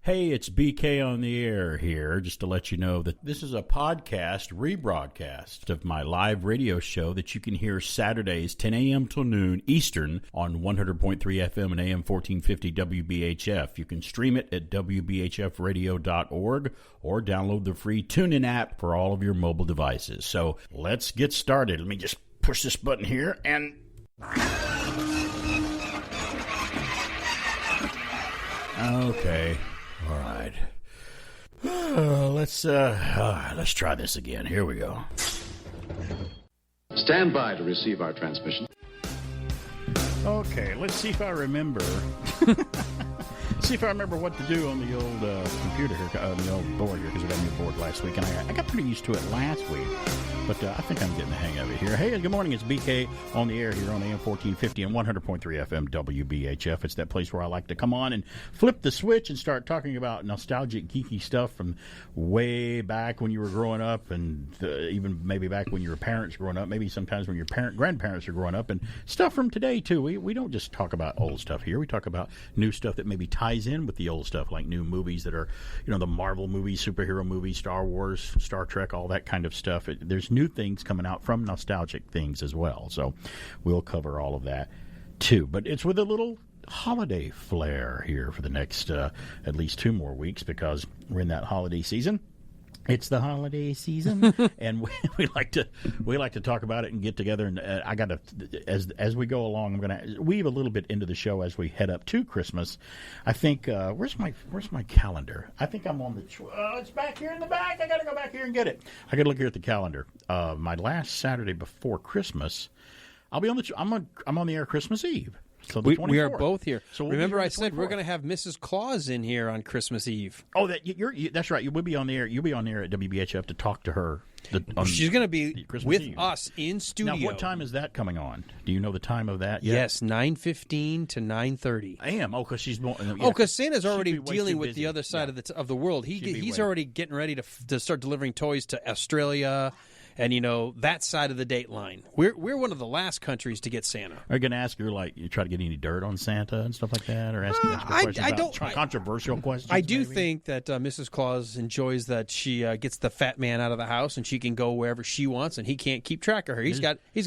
Hey, it's BK on the air here, just to let you know that this is a podcast rebroadcast of my live radio show that you can hear Saturdays 10 a.m. till noon Eastern on 100.3 FM and AM 1450 WBHF. You can stream it at WBHFradio.org or download the free Tunein app for all of your mobile devices. So let's get started. Let me just push this button here and... Okay. All right. Let's try this again. Here we go. Stand by to receive our transmission. Okay, let's see if I remember. See if I remember what to do on the old computer here, on the old board here, because I got a new board last week, and I got pretty used to it last week. But I think I'm getting the hang of it here. Hey, good morning. It's BK on the air here on AM 1450 and 100.3 FM WBHF. It's that place where I like to come on and flip the switch and start talking about nostalgic, geeky stuff from way back when you were growing up, and even maybe back when your parents were growing up, maybe sometimes when your grandparents are growing up, and stuff from today, too. We don't just talk about old stuff here. We talk about new stuff that maybe ties in with the old stuff, like new movies that are, the Marvel movies, superhero movies, Star Wars, Star Trek, all that kind of stuff. There's new things coming out from nostalgic things as well. So we'll cover all of that too. But it's with a little holiday flair here for the next at least 2 more weeks, because we're in that holiday season. It's the holiday season, and we like to talk about it and get together. And I got to, as we go along, I'm going to weave a little bit into the show as we head up to Christmas. I think where's my calendar? I think I'm on the. It's back here in the back. I got to go back here and get it. I got to look here at the calendar. My last Saturday before Christmas, I'll be on the. I'm on the air Christmas Eve. So we are both here. So remember, I said we're going to have Mrs. Claus in here on Christmas Eve. Oh, that's right. You will be on the air. You'll be on the air at WBHF to talk to her. She's going to be with Eve. us in studio. Now, what time is that coming on? Do you know the time of that yet? Yes, 9:15 to 9:30 a.m. Oh, because she's because Santa's already dealing with the other side of the world. He's already getting ready to start delivering toys to Australia. And, that side of the date line. We're one of the last countries to get Santa. Are you going to ask her, you try to get any dirt on Santa and stuff like that? Or ask questions controversial questions? I do think that Mrs. Claus enjoys that she gets the fat man out of the house and she can go wherever she wants, and he can't keep track of her. He's got his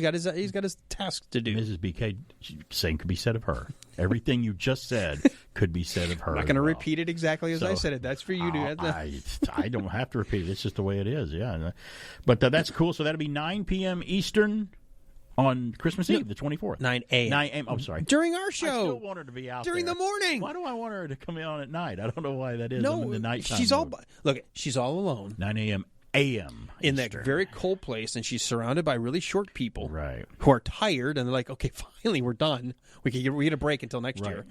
task to do. Mrs. BK, same could be said of her. Everything you just said could be said of her. I'm not going to repeat it exactly as I said it. That's for you to. I don't have to repeat it. It's just the way it is. Yeah, but that's cool. So that'll be 9 p.m. Eastern on Christmas Eve, the 24th. 9 a.m. 9 a.m. I'm sorry. During our show. I still want her to be out during the morning. Why do I want her to come on at night? I don't know why that is. No, I'm in the nighttime she's all alone. 9 a.m. a.m. in that very cold place, and she's surrounded by really short people, right, who are tired, and they're like, "Okay, finally, we're done. We get a break until next year."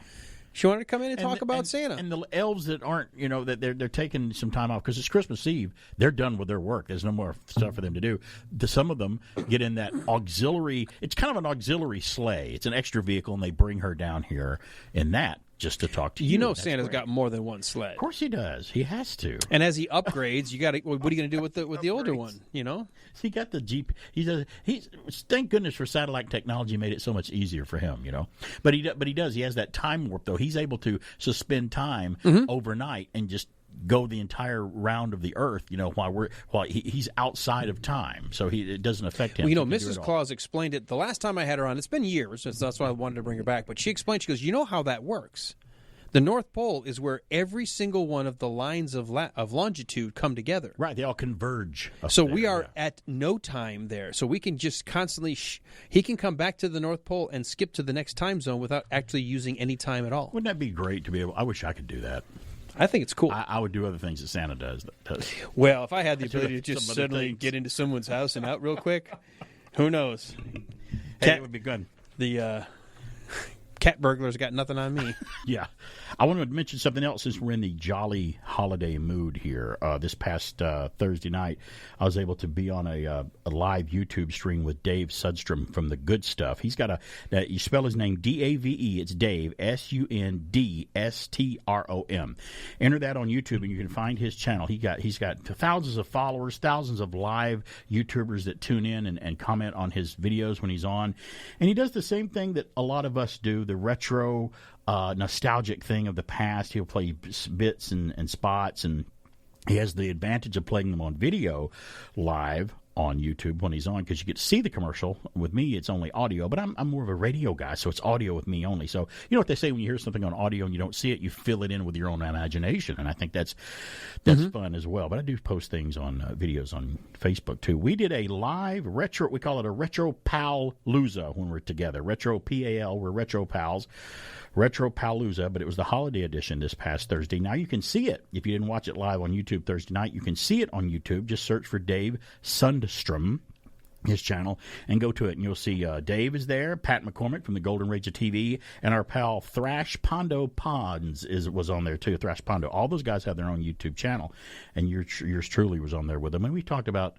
She wanted to come in and talk about Santa. And the elves that aren't, that they're taking some time off because it's Christmas Eve. They're done with their work. There's no more stuff for them to do. Some of them get in that auxiliary. It's kind of an auxiliary sleigh. It's an extra vehicle, and they bring her down here in that just to talk to you. Santa's got more than one sled. Of course he does. He has to. And as he upgrades, you got to. What are you going to do with the older one? He got the Jeep. He's thank goodness for satellite technology made it so much easier for him. But he does. He has that time warp though. He's able to suspend time overnight and just go the entire round of the earth, while he's outside of time, so it doesn't affect him. Well, Mrs. Claus explained it the last time I had her on. It's been years, so that's why I wanted to bring her back. But she explained, she goes, how that works. The North Pole is where every single one of the lines of longitude come together. Right, they all converge. So we are at no time there. So we can just constantly... he can come back to the North Pole and skip to the next time zone without actually using any time at all. Wouldn't that be great to be able... I wish I could do that. I think it's cool. I would do other things that Santa does. Well, if I had the ability to just suddenly get into someone's house and out real quick, who knows? It would be good. The cat burglars got nothing on me. Yeah. I want to mention something else since we're in the jolly holiday mood here. This past Thursday night, I was able to be on a live YouTube stream with Dave Sudstrom from The Good Stuff. He's got you spell his name D-A-V-E. It's Dave, S-U-N-D-S-T-R-O-M. Enter that on YouTube and you can find his channel. He's got thousands of followers, thousands of live YouTubers that tune in and comment on his videos when he's on. And he does the same thing that a lot of us do. the retro nostalgic thing of the past. He'll play bits and spots, and he has the advantage of playing them on video live on YouTube when he's on, because you get to see the commercial. With me, it's only audio, but I'm more of a radio guy, so it's audio with me only. So you know what they say, when you hear something on audio and you don't see it, you fill it in with your own imagination, and I think that's fun as well. But I do post things on videos on Facebook too. We did a live retro, we call it a Retro Palooza when we're together. Retro PAL, we're Retro Pals. Retro Palooza, but it was the holiday edition this past Thursday. Now you can see it. If you didn't watch it live on YouTube Thursday night, you can see it on YouTube. Just search for Dave Sundstrom, his channel, and go to it, and you'll see Dave is there, Pat McCormick from the Golden Rage of TV, and our pal Thrash Pondo Pods was on there too. Thrash Pondo. All those guys have their own YouTube channel, and yours truly was on there with them. And we talked about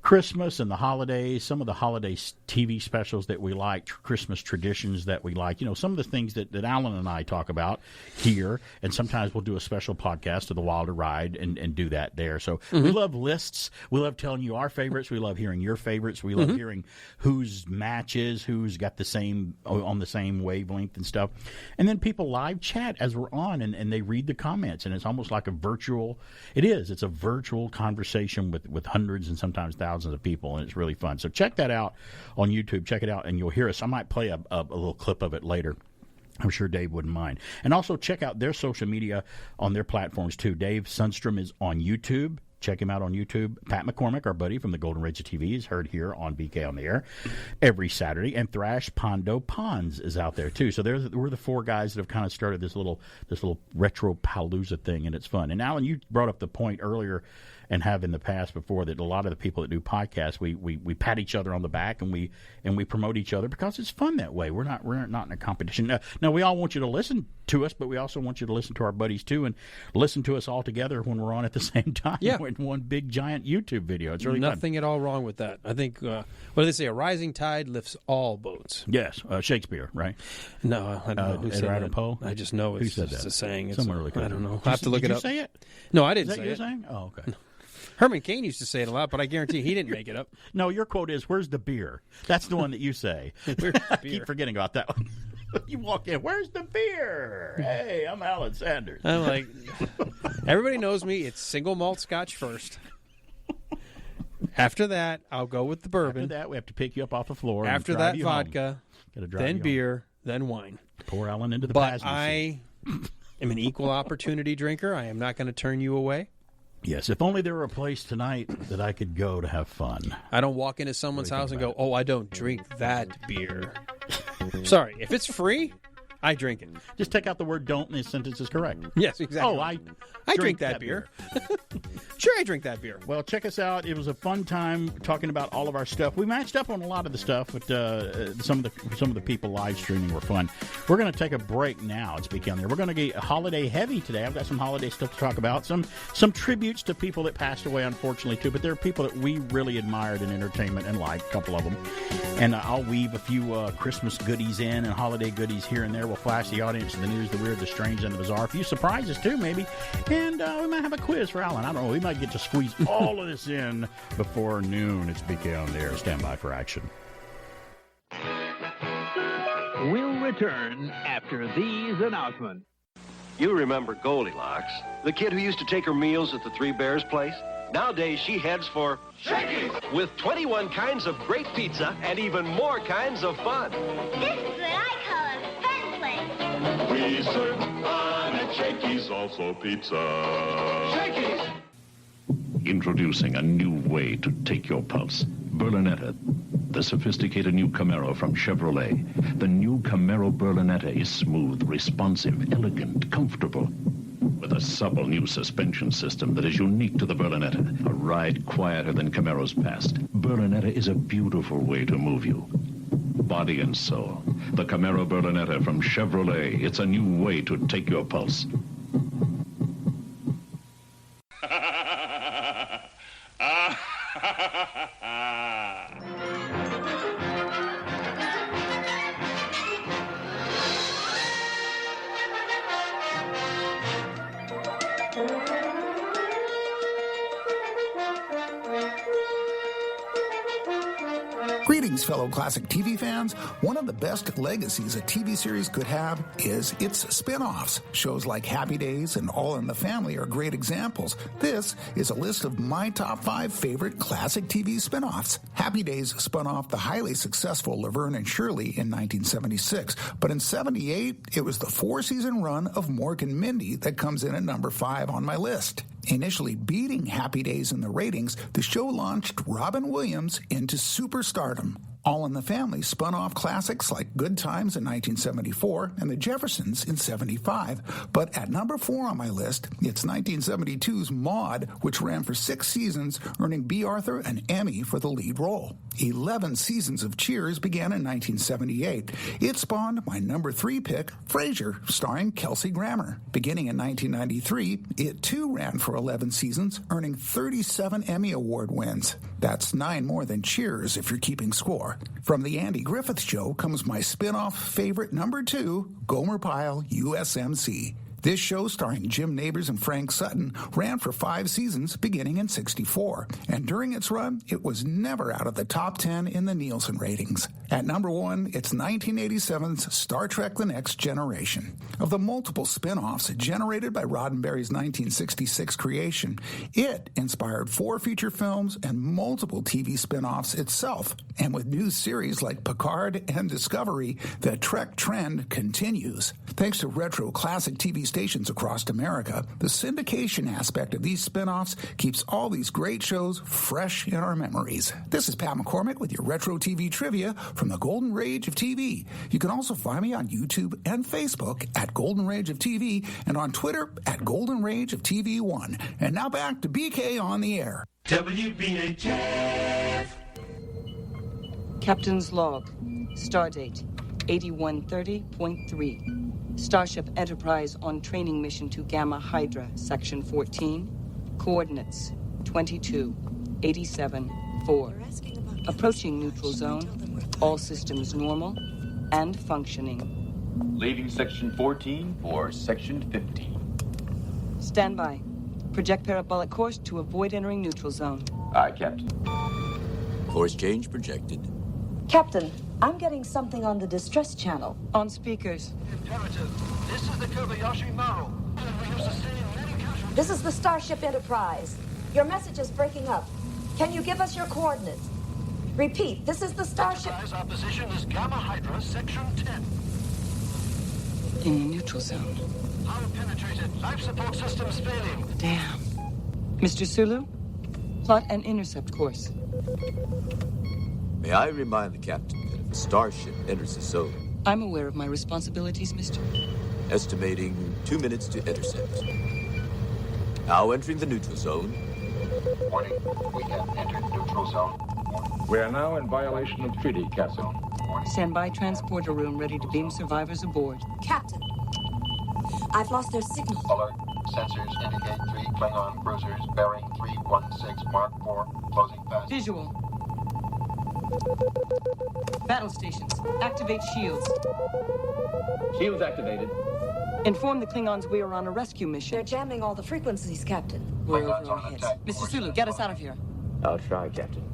Christmas and the holidays, some of the holiday TV specials that we like, Christmas traditions that we like, some of the things that Alan and I talk about here, and sometimes we'll do a special podcast of the Wilder Ride and do that there. So we love lists. We love telling you our favorites. We love hearing your favorites. We love hearing whose matches, who's got on the same wavelength and stuff. And then people live chat as we're on, and they read the comments, and it's almost like it's a virtual conversation with hundreds and sometimes thousands of people, and it's really fun. So check that out on YouTube. Check it out, and you'll hear us. I might play a little clip of it later. I'm sure Dave wouldn't mind. And also check out their social media on their platforms too. Dave Sundstrom is on YouTube. Check him out on YouTube. Pat McCormick, our buddy from the Golden Rage of TV, is heard here on BK on the Air every Saturday. And Thrash Pondo Ponds is out there too. So we're the four guys that have kind of started this little retro palooza thing, and it's fun. And Alan, you brought up the point earlier, and have in the past before, that a lot of the people that do podcasts, we pat each other on the back, and we promote each other because it's fun that way. We're not in a competition. Now we all want you to listen to us, but we also want you to listen to our buddies too, and listen to us all together when we're on at the same time. Yeah. In one big giant YouTube video. It's really nothing fun. At all wrong with that. I think what do they say? A rising tide lifts all boats. Yes, Shakespeare, right? No, I don't know who said that. Poe? I just know it's just a saying. Somewhere really cool. I don't know. I have to look it up. Did you say it? No, I didn't say it. Is that it. Saying? Oh, okay. No. Herman Cain used to say it a lot, but I guarantee he didn't make it up. No, your quote is, "Where's the beer?" That's the one that you say. I keep forgetting about that one. You walk in, "Where's the beer?" Hey, I'm Alan Sanders. I'm like, everybody knows me. It's single malt Scotch first. After that, I'll go with the bourbon. After that, we have to pick you up off the floor. After that, vodka, then beer, then wine. Pour Alan into the passenger seat. I am an equal opportunity drinker. I am not going to turn you away. Yes, if only there were a place tonight that I could go to have fun. I don't walk into someone's house and go, "Oh, I don't drink that beer." Sorry, if it's free, I drink it. Just take out the word "don't" and the sentence is correct. Yes, exactly. Oh, I drink that beer. Sure, I drink that beer. Well, check us out. It was a fun time talking about all of our stuff. We matched up on a lot of the stuff, but some of the people live streaming were fun. We're going to take a break now. It's BK on there. We're going to get holiday heavy today. I've got some holiday stuff to talk about. Some tributes to people that passed away, unfortunately, too. But there are people that we really admired in entertainment and liked, a couple of them. And I'll weave a few Christmas goodies in and holiday goodies here and there. We'll flash the audience the news, the weird, the strange, and the bizarre. A few surprises, too, maybe. And we might have a quiz for Alan. I don't know. We might get to squeeze all of this in before noon. It's BK on the Air. Stand by for action. We'll return after these announcements. You remember Goldilocks, the kid who used to take her meals at the Three Bears place? Nowadays, she heads for Shakey's with 21 kinds of great pizza and even more kinds of fun. This is what I call a fun place. We serve fun at Shakey's, also pizza. Shakey's! Introducing a new way to take your pulse. Berlinetta, the sophisticated new Camaro from Chevrolet. The new Camaro Berlinetta is smooth, responsive, elegant, comfortable. With a supple new suspension system that is unique to the Berlinetta. A ride quieter than Camaro's past. Berlinetta is a beautiful way to move you. Body and soul. The Camaro Berlinetta from Chevrolet. It's a new way to take your pulse. Greetings, fellow classic TV fans. One of the best legacies a TV series could have is its spin-offs. Shows like Happy Days and All in the Family are great examples. This is a list of my top 5 favorite classic TV spin-offs. Happy Days spun off the highly successful Laverne and Shirley in 1976, but in 78, it was the 4-season run of Mork and Mindy that comes in at number 5 on my list. Initially beating Happy Days in the ratings, the show launched Robin Williams into superstardom. All in the Family spun off classics like Good Times in 1974 and The Jeffersons in 75. But at number 4 on my list, it's 1972's Maude, which ran for 6 seasons, earning B. Arthur an Emmy for the lead role. 11 seasons of Cheers began in 1978. It spawned my number 3 pick, Frasier, starring Kelsey Grammer. Beginning in 1993, it too ran for 11 seasons, earning 37 Emmy Award wins. That's 9 more than Cheers if you're keeping score. From The Andy Griffith Show comes my spin-off favorite number 2, Gomer Pyle, USMC. This show, starring Jim Nabors and Frank Sutton, ran for 5 seasons beginning in '64, and during its run, it was never out of the top 10 in the Nielsen ratings. At number 1, it's 1987's Star Trek: The Next Generation. Of the multiple spin-offs generated by Roddenberry's 1966 creation, it inspired 4 feature films and multiple TV spin-offs itself. And with new series like Picard and Discovery, the Trek trend continues. Thanks to retro classic TV stations across America, the syndication aspect of these spin-offs keeps all these great shows fresh in our memories. This is Pat McCormick with your Retro TV Trivia from the Golden Rage of TV. You can also find me on YouTube and Facebook at Golden Rage of TV and on Twitter at Golden Rage of TV1. And now back to BK on the air. WBHF. Captain's log. Stardate 8130.3. Starship Enterprise on training mission to Gamma Hydra, Section 14. Coordinates 2287-4. Approaching neutral zone. All systems normal and functioning. Leaving Section 14 for Section 15. Stand by. Project parabolic course to avoid entering neutral zone. Aye, Captain. Course change projected. Captain, I'm getting something on the distress channel. On speakers. Imperative. This is the Kobayashi Maru. This is the Starship Enterprise. Your message is breaking up. Can you give us your coordinates? Repeat, this is the Starship... Enterprise, our position is Gamma Hydra, Section 10. In the neutral zone. Hull penetrated. Life support systems failing. Damn. Mr. Sulu, plot an intercept course. May I remind the captain that if a starship enters the zone... I'm aware of my responsibilities, mister. Estimating 2 minutes to intercept. Now entering the neutral zone. Warning, we have entered neutral zone. We are now in violation of treaty, Captain. Stand by transporter room ready to beam survivors aboard. Captain, I've lost their signal. Alert. Sensors indicate 3 Klingon cruisers bearing 316 Mark 4, closing fast. Visual. Battle stations. Activate shields. Shields activated. Inform the Klingons we are on a rescue mission. They're jamming all the frequencies, Captain. We're over our heads. Mr. Sulu, get us out of here. I'll try, Captain.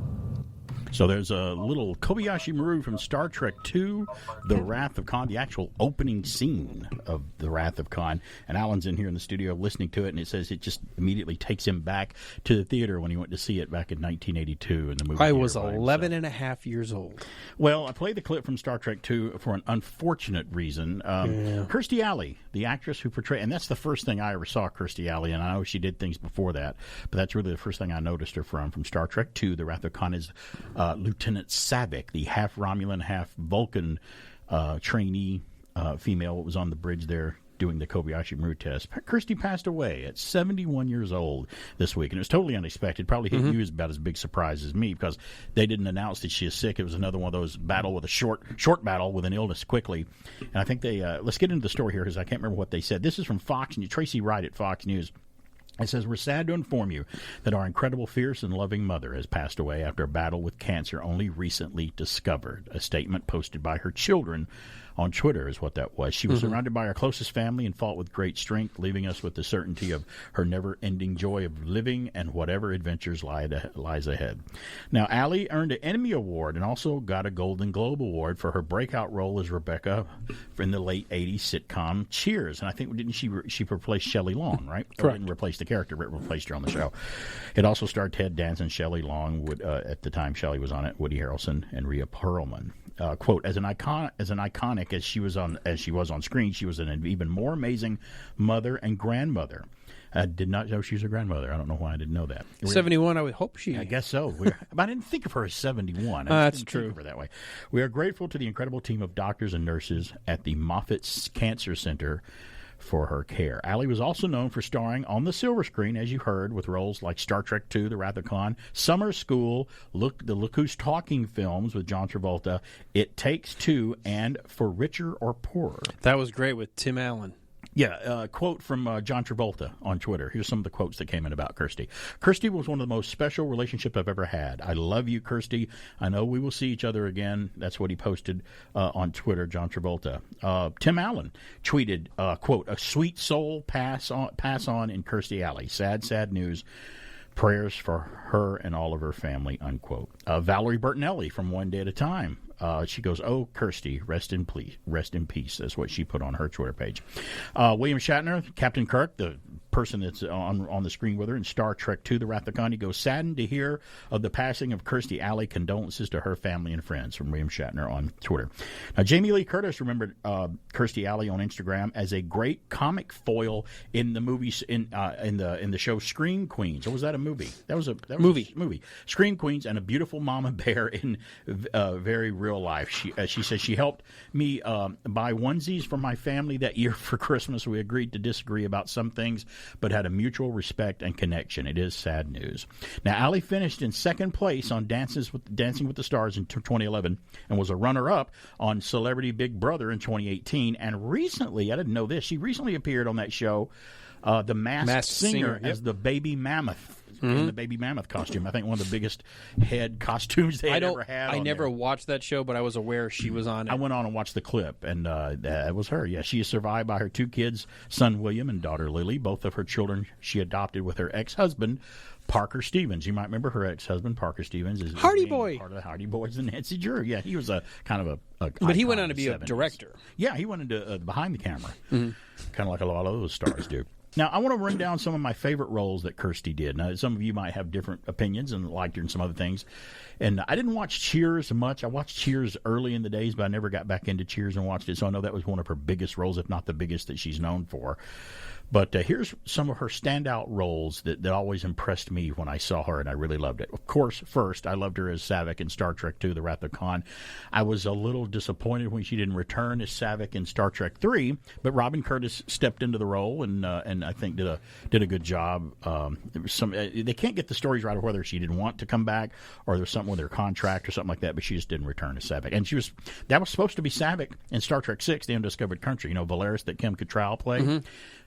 So there's a little Kobayashi Maru from Star Trek II, The Wrath of Khan, the actual opening scene of The Wrath of Khan. And Alan's in here in the studio listening to it, and it says it just immediately takes him back to the theater when he went to see it back in 1982 in the movie. I was 11 and a half years old. Well, I played the clip from Star Trek II for an unfortunate reason. Kirstie Alley, the actress who portrayed, and that's the first thing I ever saw Kirstie Alley, and I know she did things before that, but that's really the first thing I noticed her from Star Trek II, The Wrath of Khan, is Lieutenant Savick, the half Romulan, half Vulcan trainee female that was on the bridge there doing the Kobayashi Maru test. Kirstie passed away at 71 years old this week, and it was totally unexpected. Probably hit you as about as big surprise as me, because they didn't announce that she is sick. It was another one of those battle with a short battle with an illness quickly. And I think they let's get into the story here, because I can't remember what they said. This is from Fox News. Tracy Wright at Fox News. It says, "We're sad to inform you that our incredible, fierce, and loving mother has passed away after a battle with cancer only recently discovered." A statement posted by her children on Twitter is what that was. She was surrounded by her closest family and fought with great strength, leaving us with the certainty of her never-ending joy of living and whatever adventures lies ahead. Now, Allie earned an Emmy Award and also got a Golden Globe Award for her breakout role as Rebecca in the late 80s sitcom Cheers. And I think, didn't she replaced Shelley Long, right? Correct. Or didn't replace the character, but replaced her on the show. It also starred Ted Danson, Shelley Long, at the time Shelley was on it, Woody Harrelson, and Rhea Perlman. Quote, as iconic as she was on screen, she was an even more amazing mother and grandmother. I did not know she was a grandmother. I don't know why I didn't know that. 71, I would hope she... I guess so. I didn't think of her as 71. That's true. Think of her that way. We are grateful to the incredible team of doctors and nurses at the Moffitt Cancer Center for her care. Allie was also known for starring on the silver screen, as you heard, with roles like Star Trek II, The Wrath of Khan, Summer School, Look Who's Talking films with John Travolta, It Takes Two, and For Richer or Poorer. That was great with Tim Allen. Yeah, quote from John Travolta on Twitter. Here's some of the quotes that came in about Kirstie. Kirstie was one of the most special relationships I've ever had. I love you, Kirstie. I know we will see each other again. That's what he posted on Twitter, John Travolta. Tim Allen tweeted, quote, a sweet soul pass on in Kirstie Alley. Sad, sad news. Prayers for her and all of her family, unquote. Valerie Bertinelli from One Day at a Time. She goes, oh, Kirstie, rest in peace. That's what she put on her Twitter page. William Shatner, Captain Kirk, the person that's on the screen with her in Star Trek II, The Wrath of Khan, he goes, saddened to hear of the passing of Kirstie Alley. Condolences to her family and friends, from William Shatner on Twitter. Now, Jamie Lee Curtis remembered Kirstie Alley on Instagram as a great comic foil in the movies in the show Scream Queens. Or was that a movie? That was a movie. Scream Queens, and a beautiful mama bear in very real life. She says she helped me buy onesies for my family that year for Christmas. We agreed to disagree about some things, but had a mutual respect and connection. It is sad news. Now, Allie finished in second place on Dancing with the Stars in 2011 and was a runner-up on Celebrity Big Brother in 2018. And recently, I didn't know this, she recently appeared on that show, The Masked Singer, as the baby mammoth. In the baby mammoth costume. I think one of the biggest head costumes they ever had. I never watched that show, but I was aware she was on it. I went on and watched the clip, and that was her. Yeah, she is survived by her two kids, son William and daughter Lily. Both of her children she adopted with her ex-husband, Parker Stevens. You might remember her ex-husband, Parker Stevens, is Hardy Boy, part of the Hardy Boys and Nancy Drew. Yeah, he was a kind of a but he went on to be a director. Yeah, he went into behind the camera, kind of like a lot of those stars do. Now, I want to run down some of my favorite roles that Kirstie did. Now, some of you might have different opinions and liked her in some other things. And I didn't watch Cheers much. I watched Cheers early in the days, but I never got back into Cheers and watched it. So I know that was one of her biggest roles, if not the biggest that she's known for. But here's some of her standout roles that always impressed me when I saw her, and I really loved it. Of course, first, I loved her as Saavik in Star Trek II, The Wrath of Khan. I was a little disappointed when she didn't return as Saavik in Star Trek III, but Robin Curtis stepped into the role and I think did a good job. They can't get the stories right of whether she didn't want to come back or there was something with her contract or something like that, but she just didn't return as Saavik. And that was supposed to be Saavik in Star Trek VI, The Undiscovered Country, Valeris that Kim Cattrall played.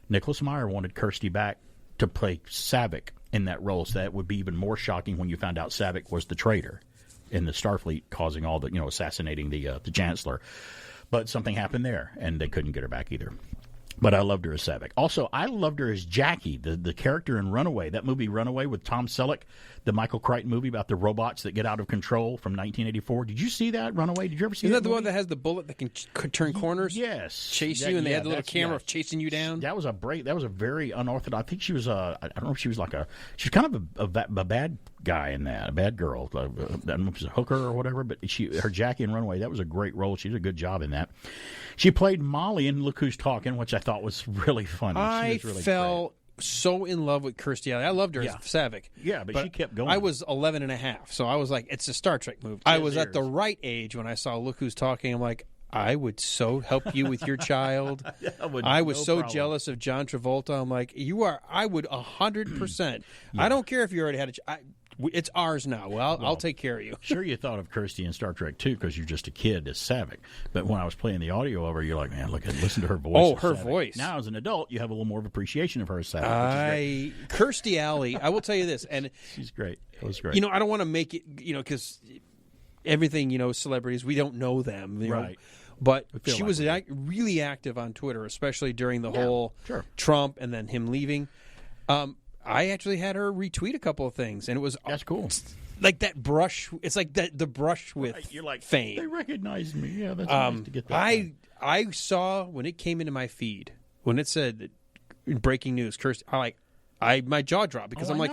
Nicholas Meyer wanted Kirstie back to play Saavik in that role, so that would be even more shocking when you found out Saavik was the traitor in the Starfleet, causing all the, assassinating the Chancellor. But something happened there, and they couldn't get her back either. But I loved her as Saavik. Also, I loved her as Jackie, the character in Runaway. That movie, Runaway, with Tom Selleck, the Michael Crichton movie about the robots that get out of control from 1984. Did you see that, Runaway? Did you ever see that? Isn't that the one that has the bullet that can turn corners? Yes. Chase you, and they had the little camera chasing you down? That was a very unorthodox. I think she was I don't know if she was she was kind of a bad guy in that, a bad girl. I don't know if it was a hooker or whatever, but her Jackie in Runaway, that was a great role. She did a good job in that. She played Molly in Look Who's Talking, which I thought was really funny. I was really fell so in love with Kirstie Alley. I loved her as Saavik. Yeah, but she kept going. I was 11 and a half, so I was like, it's a Star Trek movie. I was at the right age when I saw Look Who's Talking. I'm like, I would so help you with your child. I was so jealous of John Travolta. I'm like, I would 100%. I don't care if you already had a child. It's ours now. Well, I'll take care of you. Sure, you thought of Kirstie in Star Trek too because you're just a kid as Saavik. But when I was playing the audio of her, you're like, man, listen to her voice. Oh, her voice. Now, as an adult, you have a little more of appreciation of her as Saavik. Kirstie Alley, I will tell you this, and she's great. It was great. I don't want to make it, because everything, celebrities, we don't know them. Right. But she was really active on Twitter, especially during the whole Trump and then him leaving. I actually had her retweet a couple of things, and it was that's cool. Like that brush. It's like the brush with You're like, fame. They recognized me. Yeah, that's nice to get that. I saw when it came into my feed when it said breaking news. Kirsty, my jaw dropped because I'm like,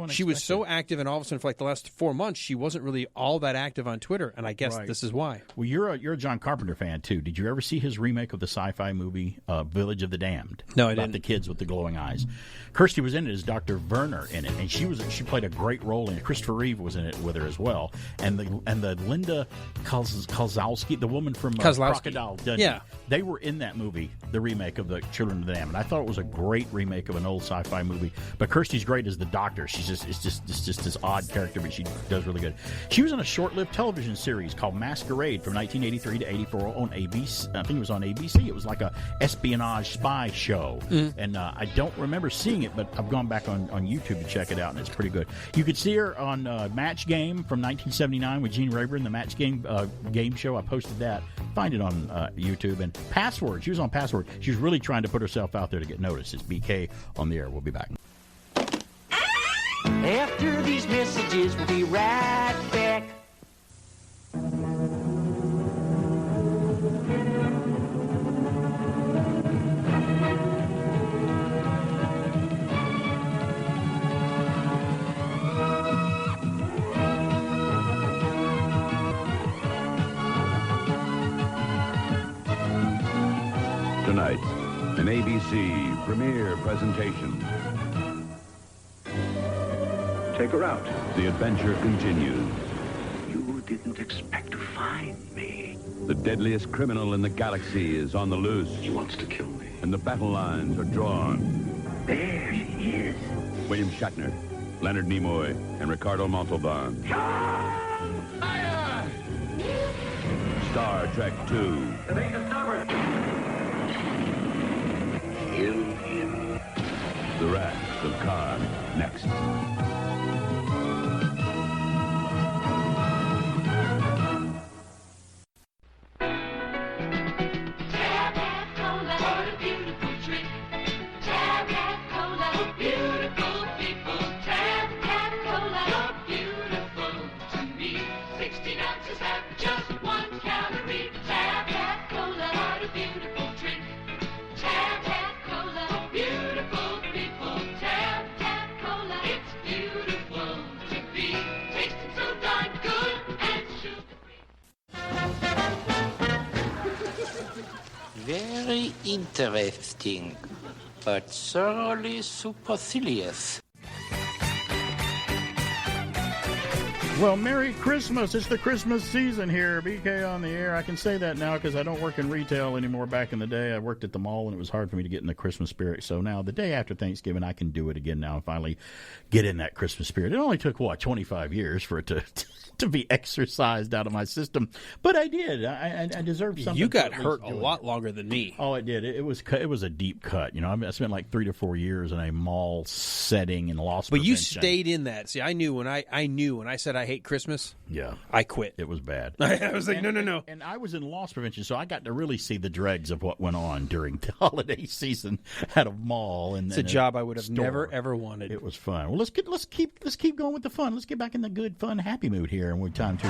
she was so active, and all of a sudden, for like the last 4 months, she wasn't really all that active on Twitter, and I guess this is why. Well, you're a John Carpenter fan too. Did you ever see his remake of the sci-fi movie Village of the Damned? No, I about didn't. The kids with the glowing eyes. Kirsty was in it as Dr. Werner in it, and she played a great role in it. Christopher Reeve was in it with her as well, and the Linda Kozlowski, the woman from Crocodile Dundee, they were in that movie, the remake of the Children of the Damned. And I thought it was a great remake of an old sci-fi movie. But Kirsty's great as the doctor. She's just this odd character, but she does really good. She was in a short-lived television series called Masquerade from 1983 to 84 on ABC. I think it was on ABC. It was like a espionage spy show, and I don't remember seeing it, but I've gone back on YouTube to check it out, and it's pretty good. You could see her on Match Game from 1979 with Gene Rayburn, the Match Game game show. I posted that. Find it on YouTube. And Password. She was on Password. She was really trying to put herself out there to get noticed. It's BK on the air. We'll be back. After these messages, we'll be right back. Tonight, an ABC premiere presentation. Take her out. The adventure continues. You didn't expect to find me. The deadliest criminal in the galaxy is on the loose. He wants to kill me. And the battle lines are drawn. There she is. William Shatner, Leonard Nimoy, and Ricardo Montalban. Fire! Star Trek II. The thing is stubborn. Kill him. The Wrath of Khan, next. Very interesting, but thoroughly supercilious. Well, Merry Christmas. It's the Christmas season here. BK on the air. I can say that now because I don't work in retail anymore. Back in the day, I worked at the mall, and it was hard for me to get in the Christmas spirit. So now, the day after Thanksgiving, I can do it again now and finally get in that Christmas spirit. It only took, 25 years for it to be exercised out of my system. But I did. I deserved something. You got hurt a lot longer than me. Oh, it did. It was a deep cut. I spent like 3 to 4 years in a mall setting and loss prevention. But you stayed in that. See, I knew when I said I hate Christmas. Yeah, I quit. It was bad. I was like, no. And I was in loss prevention, so I got to really see the dregs of what went on during the holiday season at a mall. And it's a job I would have never ever wanted. It was fun. Well, let's keep going with the fun. Let's get back in the good, fun, happy mood here, and we're time to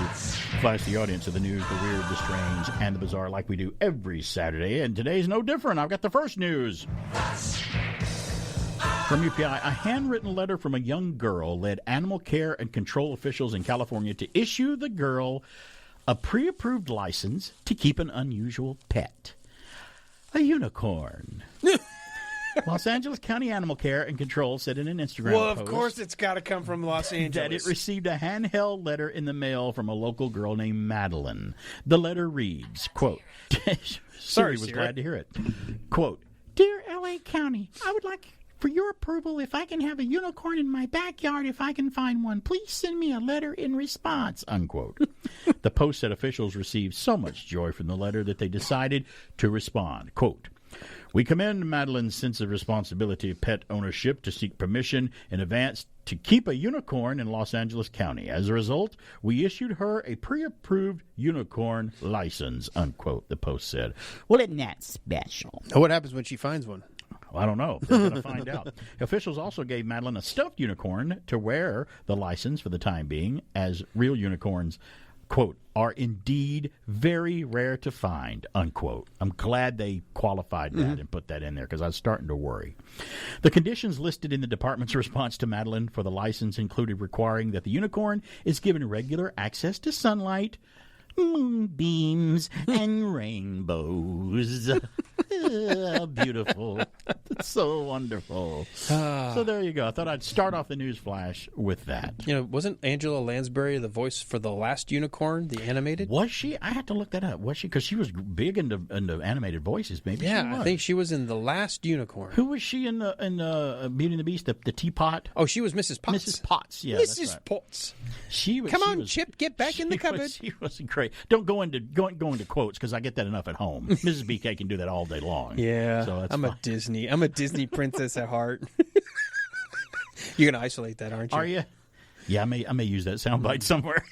flash the audience of the news, the weird, the strange, and the bizarre, like we do every Saturday. And today's no different. I've got the first news. From UPI, a handwritten letter from a young girl led animal care and control officials in California to issue the girl a pre-approved license to keep an unusual pet, a unicorn. Los Angeles County Animal Care and Control said in an Instagram post, of course it's got to come from Los Angeles, that it received a handheld letter in the mail from a local girl named Madeline. The letter reads, quote, Siri was glad to hear it. Quote, "Dear LA County, I would like for your approval if I can have a unicorn in my backyard if I can find one. Please send me a letter in response," unquote. The post said officials received so much joy from the letter that they decided to respond. Quote, We commend Madeline's sense of responsibility of pet ownership to seek permission in advance to keep a unicorn in Los Angeles County. As a result, we issued her a pre-approved unicorn license, unquote, the Post said. Well, isn't that special? What happens when she finds one? I don't know. They're going to find out. Officials also gave Madeline a stuffed unicorn to wear the license for the time being, as real unicorns, quote, are indeed very rare to find, unquote. I'm glad they qualified that and put that in there because I was starting to worry. The conditions listed in the department's response to Madeline for the license included requiring that the unicorn is given regular access to sunlight, moonbeams, and rainbows. Beautiful. It's so wonderful. So there you go. I thought I'd start off the news flash with that. You know, wasn't Angela Lansbury the voice for the last unicorn, the animated? Was she? I had to look that up. Was she? Because she was big into animated voices. Maybe. Yeah, she was. I think she was in the last unicorn. Who was she in the Beauty and the Beast? The teapot. Oh, she was Mrs. Potts. Mrs. Potts. Yeah, Mrs. that's right. Potts. Come on, Chip, get back in the cupboard. She wasn't great. Don't go into quotes because I get that enough at home. Mrs. BK can do that all day long. Yeah, so I'm a Disney princess at heart. You're gonna isolate that, aren't you? Are you? Yeah, I may use that soundbite somewhere.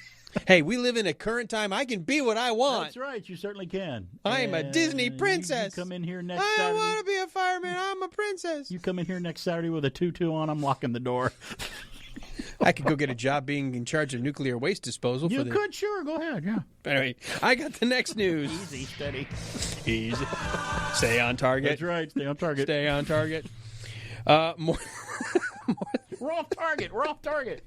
Hey, we live in a current time. I can be what I want. That's right. You certainly can. I am a Disney princess. You come in here next I Saturday. don't want to be a fireman. I'm a princess. You come in here next Saturday with a tutu on. I'm locking the door. I could go get a job being in charge of nuclear waste disposal. You could, sure. Go ahead, yeah. Anyway, I got the next news. Easy, steady. Easy. Stay on target. That's right. Stay on target. Stay on target. We're off target. We're off target.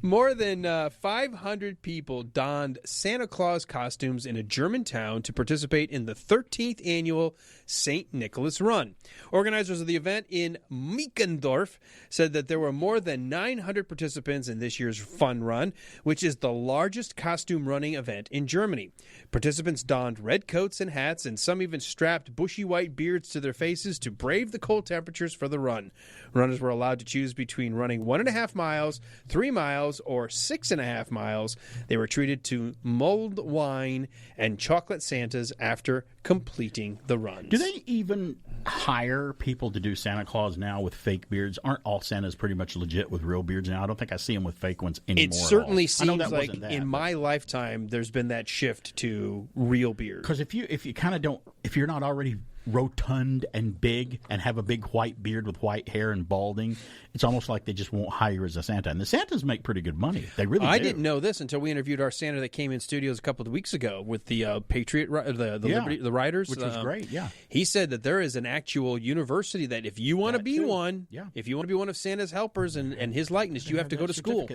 More than 500 people donned Santa Claus costumes in a German town to participate in the 13th annual St. Nicholas Run. Organizers of the event in Mickendorf said that there were more than 900 participants in this year's fun run, which is the largest costume running event in Germany. Participants donned red coats and hats, and some even strapped bushy white beards to their faces to brave the cold temperatures for the run. Runners were allowed to choose between running 1.5 miles, 3 miles, or 6.5 miles. They were treated to mulled wine and chocolate Santas after completing the runs. Do they even hire people to do Santa Claus now with fake beards? Aren't all Santas pretty much legit with real beards now? I don't think I see them with fake ones anymore. It certainly seems like in my lifetime there's been that shift to real beard. Because if you kind of don't, if you're not already rotund and big and have a big white beard with white hair and balding, it's almost like they just won't hire you as a Santa. And the Santas make pretty good money. They really do. I didn't know this until we interviewed our Santa that came in studios a couple of weeks ago with the Patriot, the Riders, which was great. Yeah, he said that there is an actual university that if you want to be one, if you want to be one of Santa's helpers and his likeness, you have to go to school.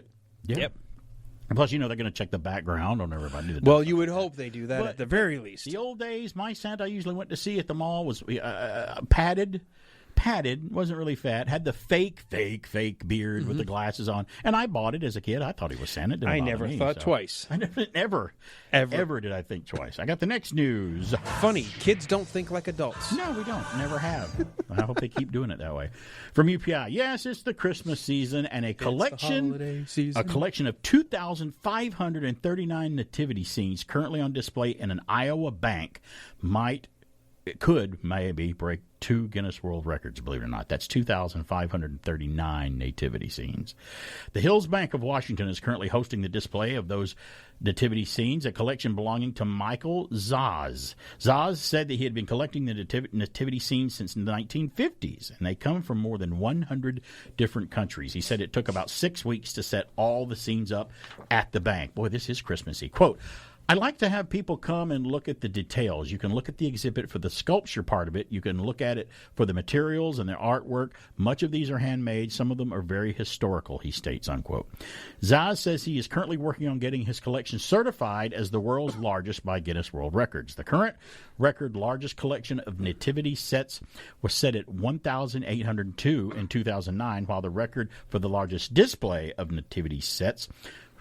Yeah. Yep. And plus, they're going to check the background on everybody. Well, you would hope they do that at the very least. The old days, my Santa I usually went to see at the mall was padded, wasn't really fat, had the fake beard with the glasses on, and I bought it as a kid. I thought he was Santa. I never thought twice. I never did I think twice. I got the next news. Funny, kids don't think like adults. No, we don't. Never have. I hope they keep doing it that way. From UPI, yes, it's the Christmas season, and a collection of 2,539 nativity scenes currently on display in an Iowa bank could maybe break 2 Guinness World Records, believe it or not. That's 2,539 nativity scenes. The Hills Bank of Washington is currently hosting the display of those nativity scenes, a collection belonging to Michael Zaz. Zaz said that he had been collecting the nativity scenes since the 1950s, and they come from more than 100 different countries. He said it took about 6 weeks to set all the scenes up at the bank. Boy, this is Christmassy. Quote, I like to have people come and look at the details. You can look at the exhibit for the sculpture part of it. You can look at it for the materials and the artwork. Much of these are handmade. Some of them are very historical, he states, unquote. Zaz says he is currently working on getting his collection certified as the world's largest by Guinness World Records. The current record largest collection of nativity sets was set at 1,802 in 2009, while the record for the largest display of nativity sets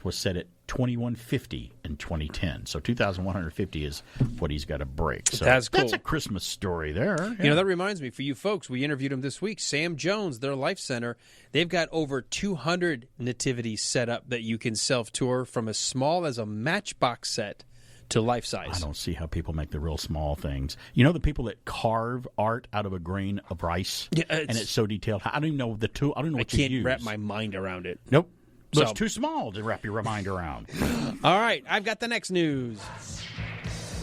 was set at 2,150 in 2010. So 2,150 is what he's got to break. So that's cool. That's a Christmas story there. Yeah. You know, that reminds me, for you folks, we interviewed him this week. Sam Jones, their Life Center, they've got over 200 nativities set up that you can self-tour, from as small as a matchbox set to life size. I don't see how people make the real small things. You know the people that carve art out of a grain of rice? Yeah, and it's so detailed. I don't even know the tool. I don't know what I can't you use. wrap my mind around it. Nope. So, it's too small to wrap your mind around. All right, I've got the next news.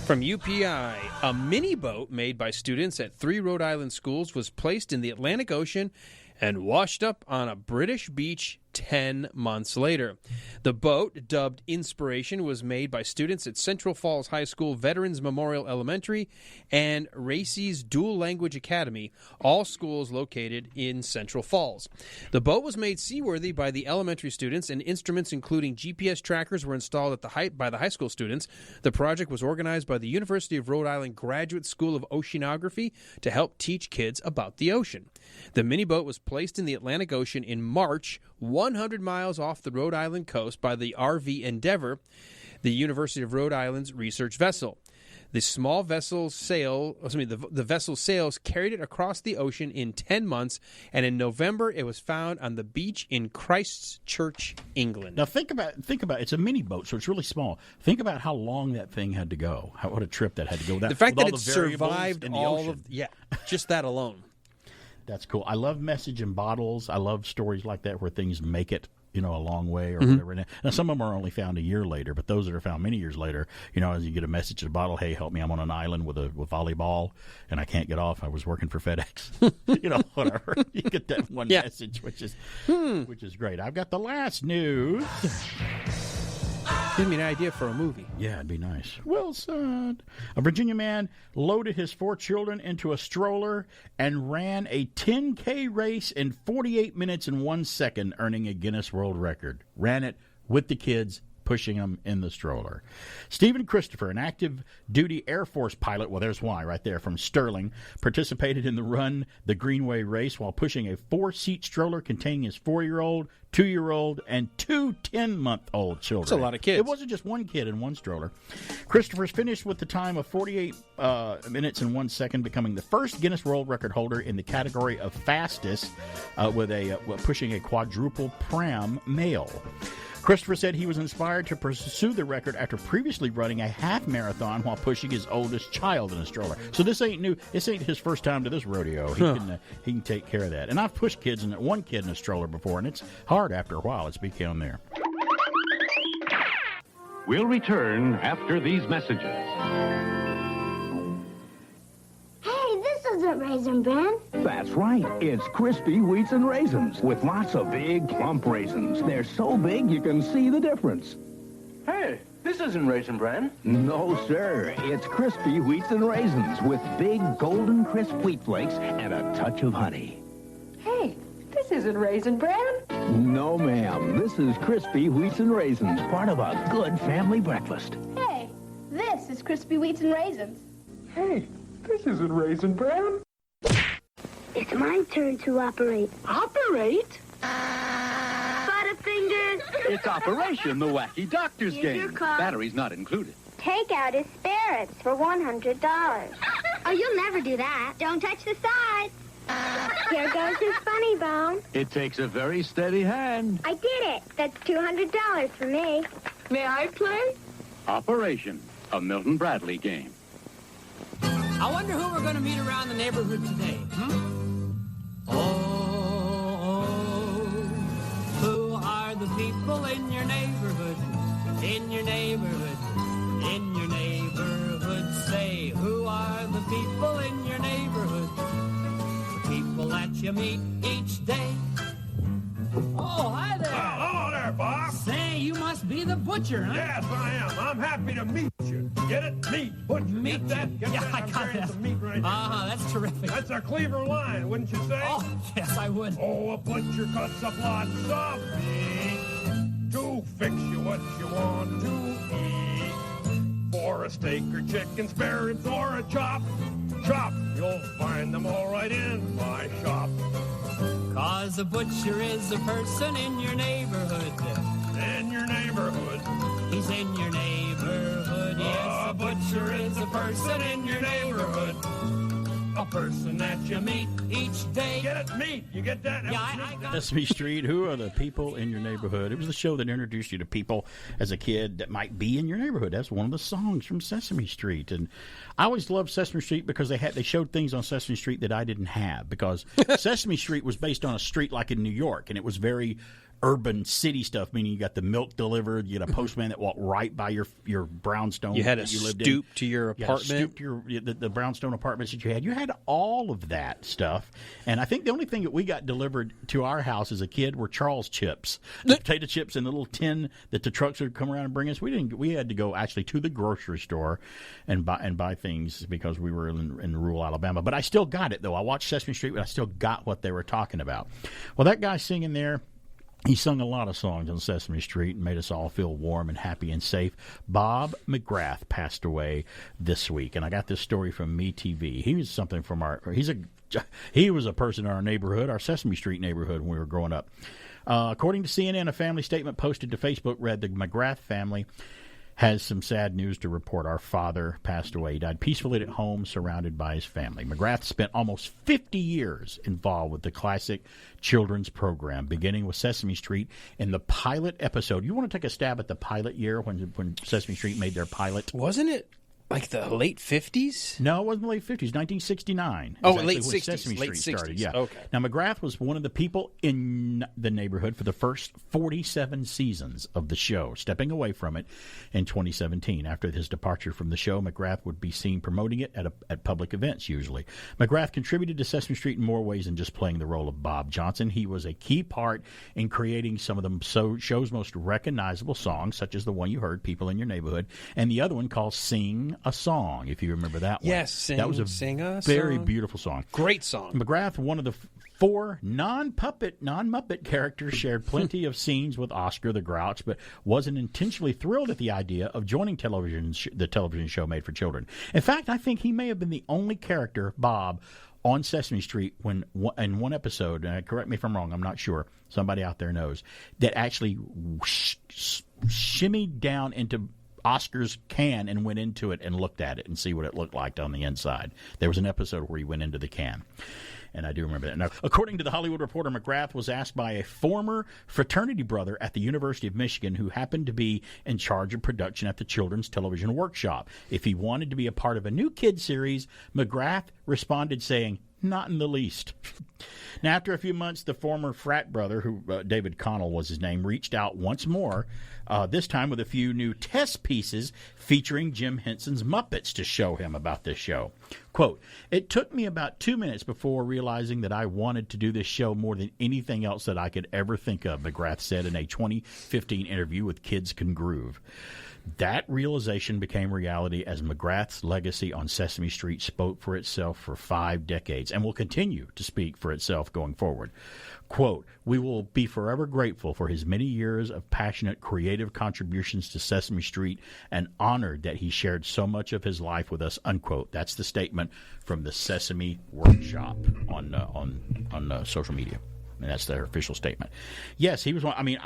From UPI, a mini boat made by students at 3 Rhode Island schools was placed in the Atlantic Ocean and washed up on a British beach 10 months later. The boat, dubbed Inspiration, was made by students at Central Falls High School Veterans Memorial Elementary and Racy's Dual Language Academy, all schools located in Central Falls. The boat was made seaworthy by the elementary students, and instruments including GPS trackers were installed by the high school students. The project was organized by the University of Rhode Island Graduate School of Oceanography to help teach kids about the ocean. The mini boat was placed in the Atlantic Ocean in March, 100 miles off the Rhode Island coast by the RV Endeavour, the University of Rhode Island's research vessel. The small vessel's the vessel's sails carried it across the ocean in 10 months, and in November it was found on the beach in Christchurch, England. Now think about it's a mini boat, so it's really small. Think about how long that thing had to go. What a trip that had to go. The fact that it survived all of just that alone. That's cool. I love message in bottles. I love stories like that where things make it, a long way or whatever. Now, some of them are only found a year later, but those that are found many years later, as you get a message in a bottle, hey, help me, I'm on an island with volleyball, and I can't get off. I was working for FedEx. Whatever. You get that one message, which is great. I've got the last news. Give me an idea for a movie. Yeah, it'd be nice. Well said. A Virginia man loaded his 4 children into a stroller and ran a 10K race in 48 minutes and 1 second, earning a Guinness World Record. Ran it with the kids, pushing them in the stroller. Stephen Christopher, an active-duty Air Force pilot, well, there's why right there, from Sterling, participated in the Greenway race while pushing a 4-seat stroller containing his 4-year-old, 2-year-old, and 2 10-month-old children. That's a lot of kids. It wasn't just one kid in one stroller. Christopher's finished with the time of 48 minutes and 1 second, becoming the first Guinness World Record holder in the category of fastest with pushing a quadruple pram male. Christopher said he was inspired to pursue the record after previously running a half marathon while pushing his oldest child in a stroller. So this ain't new. This ain't his first time to this rodeo. He can take care of that. And I've pushed one kid in a stroller before, and it's hard after a while. It's become there. We'll return after these messages. Isn't Raisin Bran? That's right. It's crispy wheats and raisins with lots of big, plump raisins. They're so big you can see the difference. Hey, this isn't Raisin Bran. No, sir. It's crispy wheats and raisins with big, golden crisp wheat flakes and a touch of honey. Hey, this isn't Raisin Bran. No, ma'am. This is crispy wheats and raisins, part of a good family breakfast. Hey, this is crispy wheats and raisins. Hey, this isn't Raisin Bran. It's my turn to operate. Operate? Butterfingers. It's Operation the Wacky Doctor's Here's your Game. card. Batteries not included. Take out his spirits for $100. Oh, you'll never do that. Don't touch the sides. Here goes his funny bone. It takes a very steady hand. I did it. That's $200 for me. May I play? Operation, a Milton Bradley game. I wonder who we're going to meet around the neighborhood today, who are the people in your neighborhood? In your neighborhood, in your neighborhood. Say, who are the people in your neighborhood? The people that you meet each day. Oh, hi there. Hello there, Bob. Say, you must be the butcher, huh? Yes, I am. I'm happy to meet you. Get it? Meat. Butcher. Meat. Get that? Get Yeah, that? I I'm got carrying that. some meat right now. That's terrific. That's a Cleaver line, wouldn't you say? Oh, yes, I would. Oh, a butcher cuts up lots of meat to fix you what you want to eat. For a steak or chicken, spare ribs, or a chop, you'll find them all right in my shop. 'Cause a butcher is a person in your neighborhood. In your neighborhood. He's in your neighborhood, yes. A butcher is a person in your neighborhood. a person that you meet each day. Get it? Meet. You get that? Yeah, I got Sesame Street, who are the people in your neighborhood? It was the show that introduced you to people as a kid that might be in your neighborhood. That's one of the songs from Sesame Street. And I always loved Sesame Street because they showed things on Sesame Street that I didn't have, because Sesame Street was based on a street like in New York, and it was very urban city stuff, meaning you got the milk delivered, you got a postman that walked right by your brownstone. You had to lived stoop in. to your apartment. You had to stoop to the brownstone apartments that you had. You had all of that stuff. And I think the only thing that we got delivered to our house as a kid were Charles chips, the potato chips in the little tin that the trucks would come around and bring us. We had to go actually to the grocery store and buy things because we were in rural Alabama. But I still got it, though. I watched Sesame Street, but I still got what they were talking about. Well, that guy singing there, he sung a lot of songs on Sesame Street and made us all feel warm and happy and safe. Bob McGrath passed away this week, and I got this story from MeTV. He was something from he was a person in our neighborhood, our Sesame Street neighborhood, when we were growing up. According to CNN, a family statement posted to Facebook read, "The McGrath family has some sad news to report. Our father passed away. He died peacefully at home, surrounded by his family." McGrath spent almost 50 years involved with the classic children's program, beginning with Sesame Street in the pilot episode. You want to take a stab at the pilot year when Sesame Street made their pilot? Wasn't it like the late 50s? No, it wasn't the late 50s. 1969. Oh, exactly, late when 60s. Sesame Late Street 60s. started. Yeah. Okay. Now, McGrath was one of the people in the neighborhood for the first 47 seasons of the show, stepping away from it in 2017. After his departure from the show, McGrath would be seen promoting it at public events, usually. McGrath contributed to Sesame Street in more ways than just playing the role of Bob Johnson. He was a key part in creating some of the show's most recognizable songs, such as the one you heard, People in Your Neighborhood, and the other one called Sing a Song, if you remember that one. Yes, that was a very beautiful song. Great song. McGrath, one of the four non-Muppet characters, shared plenty of scenes with Oscar the Grouch, but wasn't intentionally thrilled at the idea of joining the television show made for children. In fact, I think he may have been the only character, Bob, on Sesame Street when in one episode, correct me if I'm wrong, I'm not sure, somebody out there knows, that actually shimmied down into Oscar's can and went into it and looked at it and see what it looked like on the inside. There was an episode where he went into the can, and I do remember that. Now, according to The Hollywood Reporter, McGrath was asked by a former fraternity brother at the University of Michigan who happened to be in charge of production at the Children's Television Workshop if he wanted to be a part of a new kids series. McGrath responded saying, "Not in the least." Now, after a few months, the former frat brother, who David Connell was his name, reached out once more, this time with a few new test pieces featuring Jim Henson's Muppets to show him about this show. Quote, "It took me about 2 minutes before realizing that I wanted to do this show more than anything else that I could ever think of," McGrath said in a 2015 interview with Kids Can Groove. That realization became reality as McGrath's legacy on Sesame Street spoke for itself for 5 decades and will continue to speak for itself going forward. Quote, "We will be forever grateful for his many years of passionate, creative contributions to Sesame Street and honored that he shared so much of his life with us," unquote. That's the statement from the Sesame Workshop on social media. And that's their official statement. Yes, he was one. I mean,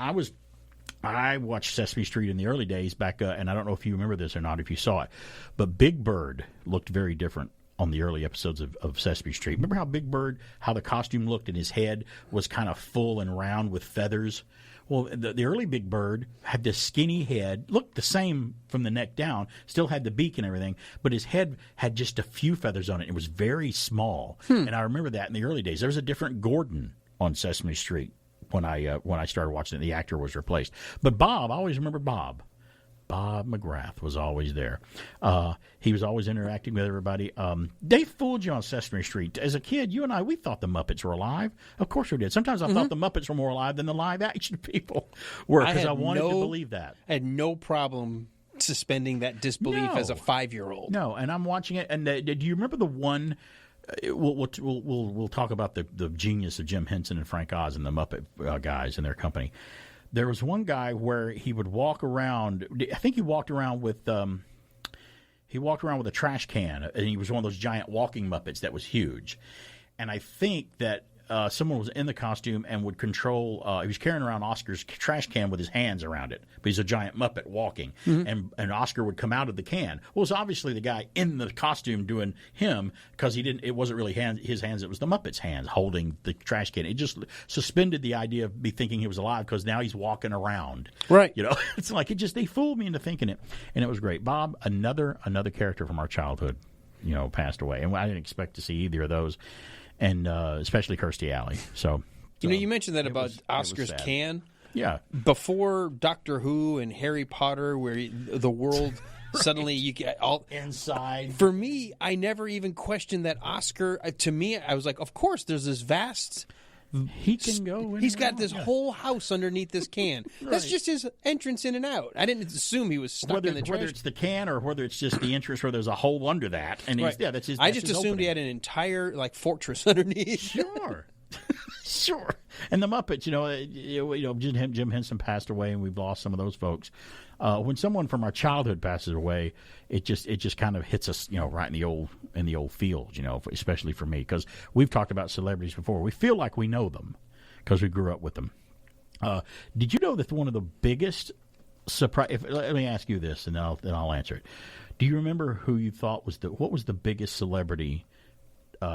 I watched Sesame Street in the early days back, and I don't know if you remember this or not, if you saw it, but Big Bird looked very different on the early episodes of Sesame Street. Remember how Big Bird, how the costume looked, and his head was kind of full and round with feathers? Well, the early Big Bird had this skinny head, looked the same from the neck down, still had the beak and everything, but his head had just a few feathers on it. It was very small, and I remember that in the early days. There was a different Gordon on Sesame Street when I started watching it. The actor was replaced. But Bob, I always remember Bob. Bob McGrath was always there. He was always interacting with everybody. They fooled you on Sesame Street. As a kid, you and I, we thought the Muppets were alive. Of course we did. Sometimes I thought the Muppets were more alive than the live-action people were because I wanted to believe that. I had no problem suspending that disbelief as a 5-year-old. No, and I'm watching it. And do you remember the one... We'll talk about the genius of Jim Henson and Frank Oz and the Muppet guys and their company. There was one guy where he would walk around. I think he walked around with a trash can, and he was one of those giant walking Muppets that was huge. And I think that someone was in the costume and would control. He was carrying around Oscar's trash can with his hands around it, but he's a giant Muppet walking, and Oscar would come out of the can. Well, it's obviously the guy in the costume doing him because he didn't. It wasn't really his hands; it was the Muppet's hands holding the trash can. It just suspended the idea of me thinking he was alive because now he's walking around. Right. It's like they fooled me into thinking it, and it was great. Bob, another character from our childhood, passed away, and I didn't expect to see either of those. And especially Kirstie Alley. So, you mentioned that about Oscar's can. Yeah. Before Doctor Who and Harry Potter, where the world suddenly you get all inside. For me, I never even questioned that Oscar. To me, I was like, of course, there's this vast. He can go. He's got this whole house underneath this can. Right. That's just his entrance in and out. I didn't assume he was stuck in the trash. Whether it's the can or whether it's just the entrance where there's a hole under that, and that's his. I just assumed he had an entire fortress underneath. Sure. Sure. And the Muppets, Jim Henson passed away, and we've lost some of those folks. When someone from our childhood passes away, it just kind of hits us, right in the old field, especially for me, because we've talked about celebrities before. We feel like we know them because we grew up with them. Did you know that one of the biggest surprise? Let me ask you this, and then I'll answer it. Do you remember who you thought what was the biggest celebrity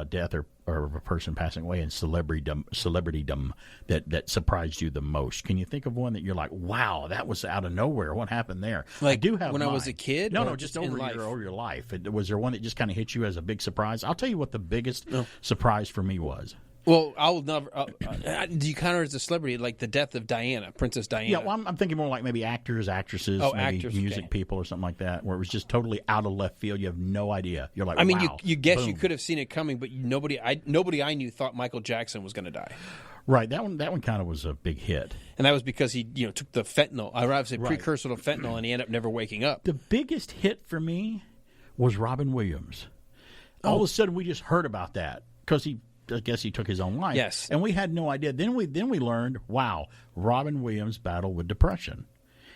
death or a person passing away in celebritydom that surprised you the most? Can you think of one that you're like, wow, that was out of nowhere? What happened there? Like I do have when mine. I was a kid? No, just over your life. Was there one that just kind of hit you as a big surprise? I'll tell you what the biggest surprise for me was. Well, I will never. Do you count her as a celebrity, like the death of Diana, Princess Diana? Yeah, well, I'm thinking more like maybe actors, actresses, music people, or something like that, where it was just totally out of left field. You have no idea. You're like, wow. you guess boom. You could have seen it coming, but nobody I knew thought Michael Jackson was going to die. Right, that one kind of was a big hit, and that was because he took the fentanyl. I would say precursor to fentanyl, and he ended up never waking up. The biggest hit for me was Robin Williams. All of a sudden, we just heard about that because I guess he took his own life. Yes. And we had no idea. Then we learned, wow, Robin Williams battled with depression.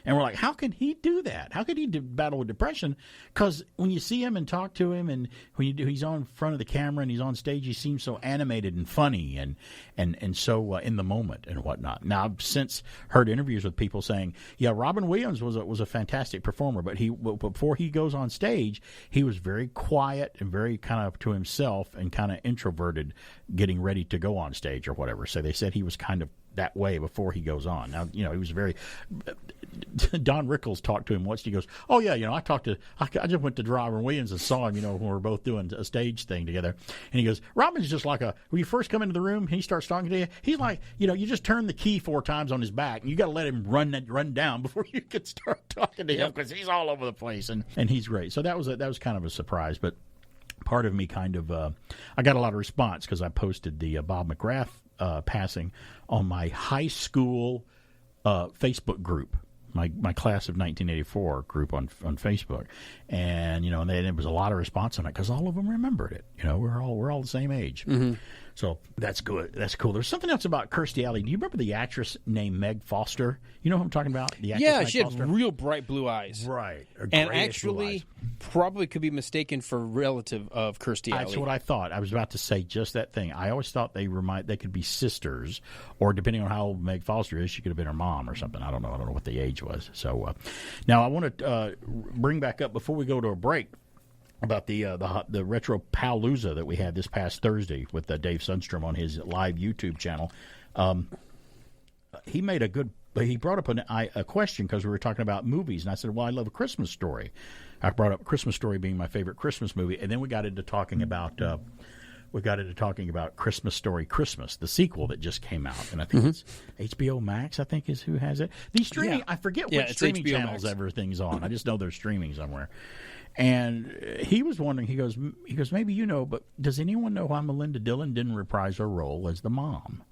And we're like, how can he do that? How could he battle with depression? Because when you see him and talk to him, and when he's on front of the camera and he's on stage, he seems so animated and funny and so in the moment and whatnot. Now, I've since heard interviews with people saying, yeah, Robin Williams was a fantastic performer, but before he goes on stage, he was very quiet and very kind of to himself and kind of introverted, getting ready to go on stage or whatever. So they said he was kind of that way before he goes on. Now, he was very. Don Rickles talked to him once. He goes, "Oh yeah, I just went to Robin Williams and saw him. When we were both doing a stage thing together." And he goes, "Robin's just like when you first come into the room, he starts talking to you. He's like, you just turn the key 4 times on his back, and you got to let him run down before you can start talking to him because he's all over the place and he's great." So that was kind of a surprise, but part of me kind of I got a lot of response because I posted the Bob McGrath passing on my high school Facebook group, my class of 1984 group on Facebook, and and there was a lot of response on it because all of them remembered it. We're all the same age. Mm-hmm. So that's good. That's cool. There's something else about Kirstie Alley. Do you remember the actress named Meg Foster? You know who I'm talking about? The actress Meg she Foster? had real bright blue eyes. Right. And actually probably could be mistaken for a relative of Kirstie Alley. That's what I thought. I was about to say just that thing. I always thought they could be sisters, or depending on how old Meg Foster is, she could have been her mom or something. I don't know what the age was. So now I want to bring back up before we go to a break about the Retro Palooza that we had this past Thursday with Dave Sundstrom on his live YouTube channel. He brought up a question because we were talking about movies, and I said, well, I love A Christmas Story. I brought up A Christmas Story being my favorite Christmas movie, and then we got into talking about Christmas Story Christmas, the sequel that just came out, and I think it's HBO Max. I think is who has it. These streaming, I forget which streaming HBO channels Max. Everything's on. I just know they're streaming somewhere. And he was wondering. He goes, maybe but does anyone know why Melinda Dillon didn't reprise her role as the mom?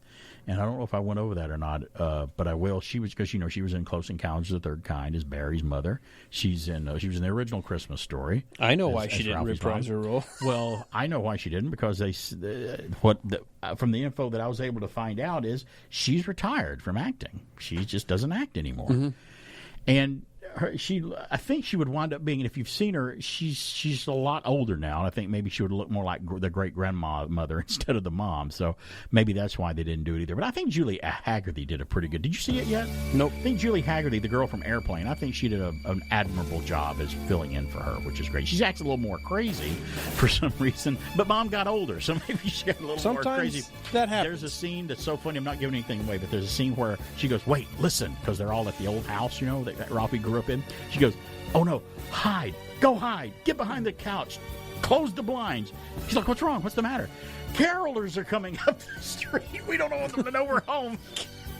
And I don't know if I went over that or not, but I will. She was because she was in Close Encounters of the Third Kind as Barry's mother. She was in the original Christmas Story. I know why she didn't reprise her role. Well, I know why she didn't because from the info that I was able to find out is she's retired from acting. She just doesn't act anymore. Mm-hmm. And I think she would wind up being, and if you've seen her, she's a lot older now. And I think maybe she would look more like the great grandmother instead of the mom. So maybe that's why they didn't do it either. But I think Julie Haggerty did a pretty good. Did you see it yet? Nope. I think Julie Haggerty, the girl from Airplane, I think she did an admirable job as filling in for her, which is great. She's acting a little more crazy for some reason, but Mom got older, so maybe she got a little more crazy. That happens. There's a scene that's so funny. I'm not giving anything away, but there's a scene where she goes, "Wait, listen," because they're all at the old house, that Ralphie grew up in. She goes, "Oh no, hide! Go hide! Get behind the couch! Close the blinds!" She's like, "What's wrong? What's the matter?" "Carolers are coming up the street. We don't want them to know we're home."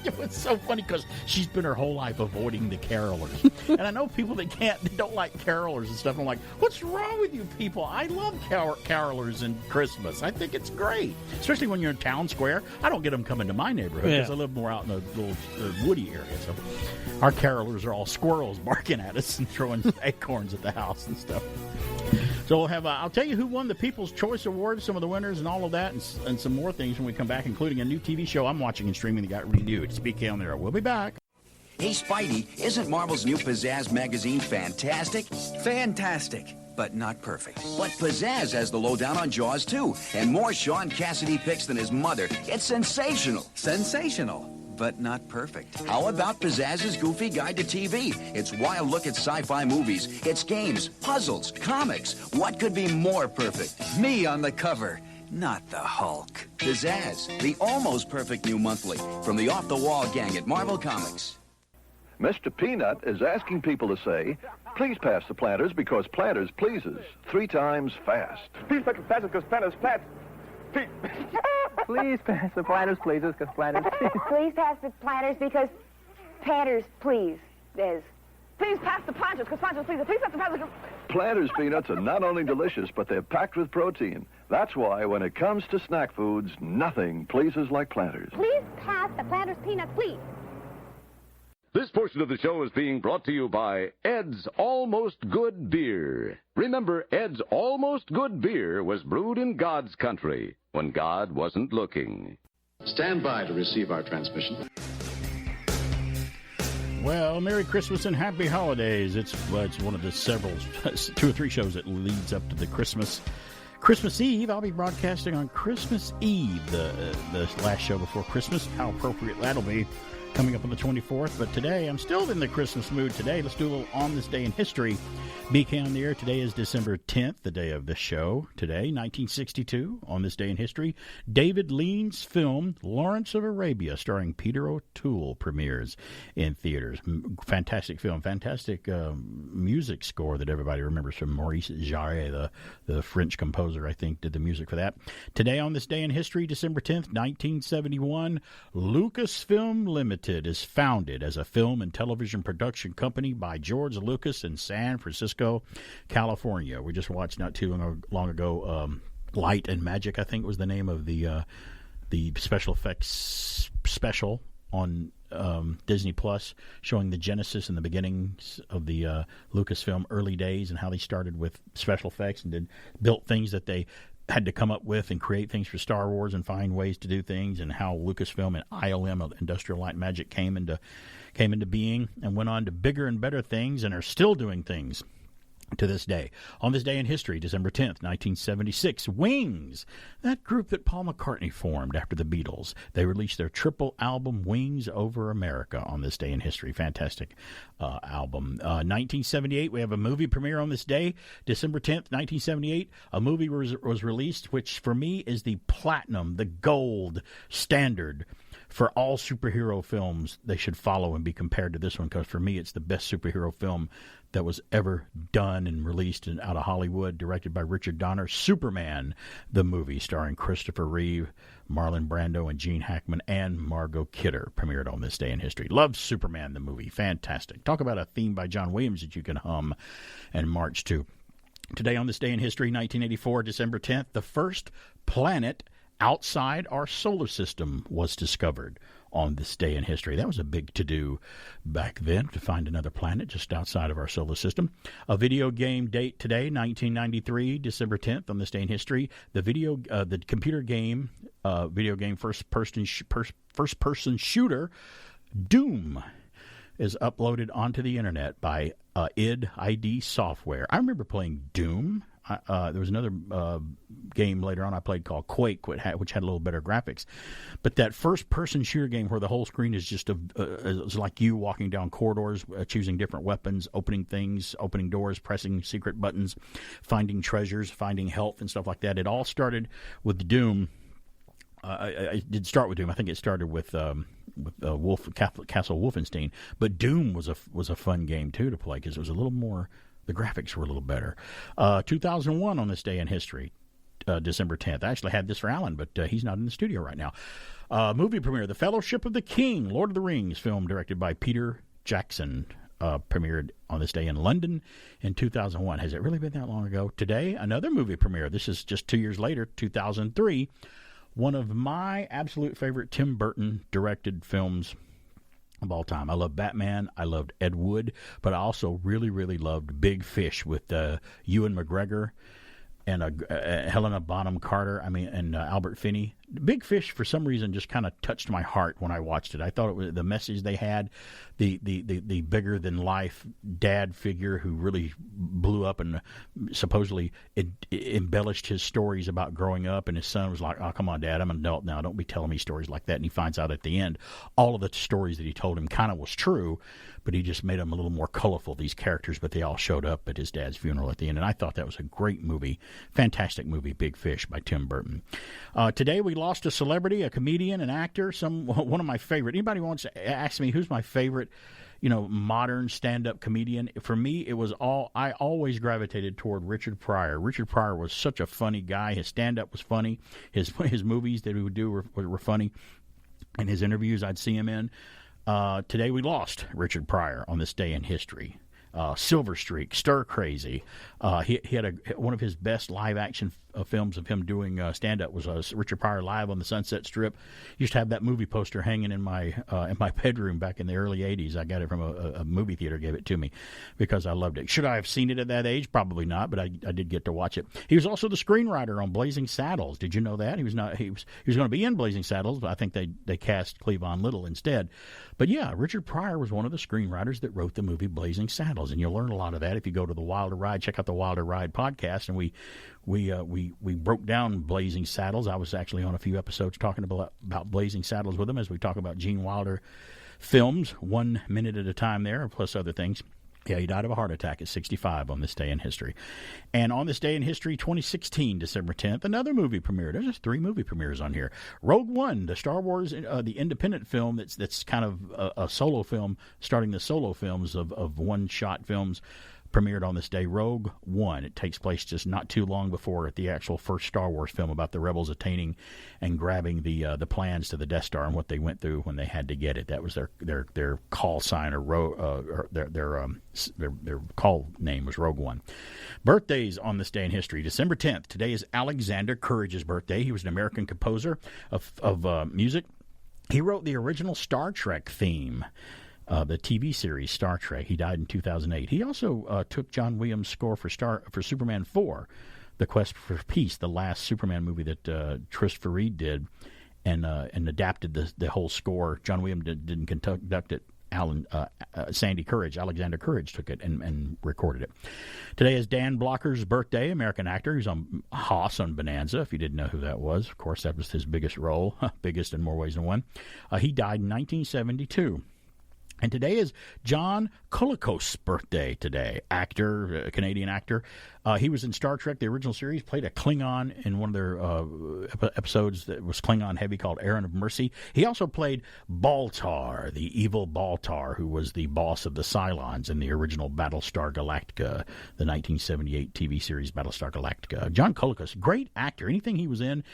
It was so funny because she's been her whole life avoiding the carolers. And I know people that don't like carolers and stuff. I'm like, what's wrong with you people? I love carolers in Christmas. I think it's great, especially when you're in town square. I don't get them coming to my neighborhood because I live more out in a little woody area. So our carolers are all squirrels barking at us and throwing acorns at the house and stuff. So we'll have, I'll tell you who won the People's Choice Award, some of the winners and all of that, and some more things when we come back, including a new TV show I'm watching and streaming that got renewed. It's BK on there. We'll be back. Hey, Spidey, isn't Marvel's new Pizzazz magazine fantastic? Fantastic, but not perfect. But Pizzazz has the lowdown on Jaws, too, and more Sean Cassidy picks than his mother. It's sensational. Sensational. But not perfect. How about Pizzazz's Goofy Guide to TV? It's wild look at sci-fi movies. It's games, puzzles, comics. What could be more perfect? Me on the cover, not the Hulk. Pizzazz, the almost perfect new monthly from the off-the-wall gang at Marvel Comics. Mr. Peanut is asking people to say, "Please pass the Planters because Planters pleases 3 times fast." Please pass the Planters because Planters plants. Please pass the Planters, please, because Planters. Please pass the Planters because Planters, please. Please pass the Planters because Planters, please. Please pass the Planters. Planters peanuts are not only delicious, but they're packed with protein. That's why when it comes to snack foods, nothing pleases like Planters. Please pass the Planters peanuts, please. This portion of the show is being brought to you by Ed's Almost Good Beer. Remember, Ed's Almost Good Beer was brewed in God's country when God wasn't looking. Stand by to receive our transmission. Well, Merry Christmas and Happy Holidays. It's one of the several, 2 or 3 shows that leads up to the Christmas Eve. I'll be broadcasting on Christmas Eve, the last show before Christmas. How appropriate that'll be. Coming up on the 24th, but today, I'm still in the Christmas mood today. Let's do a little On This Day in History. BK on the air. Today is December 10th, the day of the show. Today, 1962, On This Day in History, David Lean's film, Lawrence of Arabia, starring Peter O'Toole, premieres in theaters. Fantastic film, fantastic music score that everybody remembers from Maurice Jarre, the French composer, I think, did the music for that. Today, On This Day in History, December 10th, 1971, Lucasfilm Limited is founded as a film and television production company by George Lucas in San Francisco, California. We just watched not too long ago Light and Magic, I think was the name of the special effects special on Disney Plus, showing the genesis and the beginnings of the Lucasfilm early days and how they started with special effects and then built things that they had to come up with and create things for Star Wars and find ways to do things, and how Lucasfilm and ILM, Industrial Light and Magic, came into being and went on to bigger and better things and are still doing things to this day. On this day in history, December 10th, 1976, Wings, that group that Paul McCartney formed after the Beatles, they released their triple album, Wings Over America, on this day in history. Fantastic album. 1978, we have a movie premiere on this day, December 10th, 1978. A movie was released, which for me is the platinum, the gold standard for all superhero films. They should follow and be compared to this one, because for me it's the best superhero film that was ever done and released out of Hollywood, directed by Richard Donner. Superman, the movie, starring Christopher Reeve, Marlon Brando, and Gene Hackman, and Margot Kidder, premiered on this day in history. Love Superman, the movie. Fantastic. Talk about a theme by John Williams that you can hum and march to. Today on this day in history, 1984, December 10th, the first planet outside our solar system was discovered on this day in history. That was a big to-do back then, to find another planet just outside of our solar system. A video game date today, 1993, December 10th, on this day in history. The computer game, first-person shooter, Doom. is uploaded onto the internet by ID Software. I remember playing Doom. There was another game later on I played called Quake, which had a little better graphics. But that first-person shooter game where the whole screen is just is like you walking down corridors, choosing different weapons, opening things, opening doors, pressing secret buttons, finding treasures, finding health, and stuff like that. It all started with Doom. It did start with Doom. I think it started with Castle Wolfenstein. But Doom was a fun game, too, to play because it was a little more... The graphics were a little better. 2001 on this day in history, December 10th. I actually had this for Alan, but he's not in the studio right now. Movie premiere, The Fellowship of the King, Lord of the Rings, film directed by Peter Jackson, premiered on this day in London in 2001. Has it really been that long ago? Today, another movie premiere. This is just 2 years later, 2003. One of my absolute favorite Tim Burton directed films of all time. I love Batman. I loved Ed Wood, but I also really, really loved Big Fish with Ewan McGregor and Helena Bonham Carter. And Albert Finney. Big Fish, for some reason, just kind of touched my heart when I watched it. I thought it was the message they had, the bigger than life dad figure who really blew up and supposedly embellished his stories about growing up. And his son was like, "Oh, come on, Dad, I'm an adult now. Don't be telling me stories like that." And he finds out at the end all of the stories that he told him kind of was true, but he just made them a little more colorful, these characters. But they all showed up at his dad's funeral at the end. And I thought that was a great movie, fantastic movie, Big Fish by Tim Burton. Today we lost a celebrity, a comedian, an actor, one of my favorite. Anybody wants to ask me who's my favorite, modern stand-up comedian? For me, I always gravitated toward Richard Pryor. Richard Pryor was such a funny guy. His stand-up was funny. His movies that he would do were funny. And his interviews I'd see him in. Today we lost Richard Pryor on this day in history. Silver Streak, Stir Crazy. He had one of his best live action films of him doing stand-up was Richard Pryor live on the Sunset Strip. Used to have that movie poster hanging in my bedroom back in the early 80s. I got it from a movie theater, gave it to me because I loved it. Should I have seen it at that age? Probably not, but I did get to watch it. He was also the screenwriter on Blazing Saddles. Did you know that? He was going to be in Blazing Saddles, but I think they cast Cleavon Little instead. But yeah, Richard Pryor was one of the screenwriters that wrote the movie Blazing Saddles, and you'll learn a lot of that if you go to the Wilder Ride. Check out the Wilder Ride podcast, and we broke down Blazing Saddles. I was actually on a few episodes talking about Blazing Saddles with him as we talk about Gene Wilder films, 1 minute at a time there, plus other things. Yeah, he died of a heart attack at 65 on this day in history. And on this day in history, 2016, December 10th, another movie premiere. There's just 3 movie premieres on here. Rogue One, the Star Wars, the independent film that's kind of a solo film, starting the solo films of one-shot films, premiered on this day. Rogue One. It takes place just not too long before the actual first Star Wars film about the rebels attaining and grabbing the plans to the Death Star and what they went through when they had to get it. That was their call sign or their call name was Rogue One. Birthdays on this day in history. December 10th. Today is Alexander Courage's birthday. He was an American composer of music. He wrote the original Star Trek theme. The TV series Star Trek. He died in 2008. He also took John Williams' score for Superman 4, The Quest for Peace, the last Superman movie that Christopher Reeve did, and adapted the whole score. John Williams didn't conduct it. Alexander Courage took it and recorded it. Today is Dan Blocker's birthday, American actor. He's on Hoss on Bonanza, if you didn't know who that was. Of course, that was his biggest role, biggest in more ways than one. He died in 1972. And today is John Colicos' birthday today, actor, Canadian actor. He was in Star Trek, the original series, played a Klingon in one of their episodes that was Klingon heavy called Errand of Mercy. He also played Baltar, the evil Baltar, who was the boss of the Cylons in the original Battlestar Galactica, the 1978 TV series Battlestar Galactica. John Colicos, great actor. Anything he was in,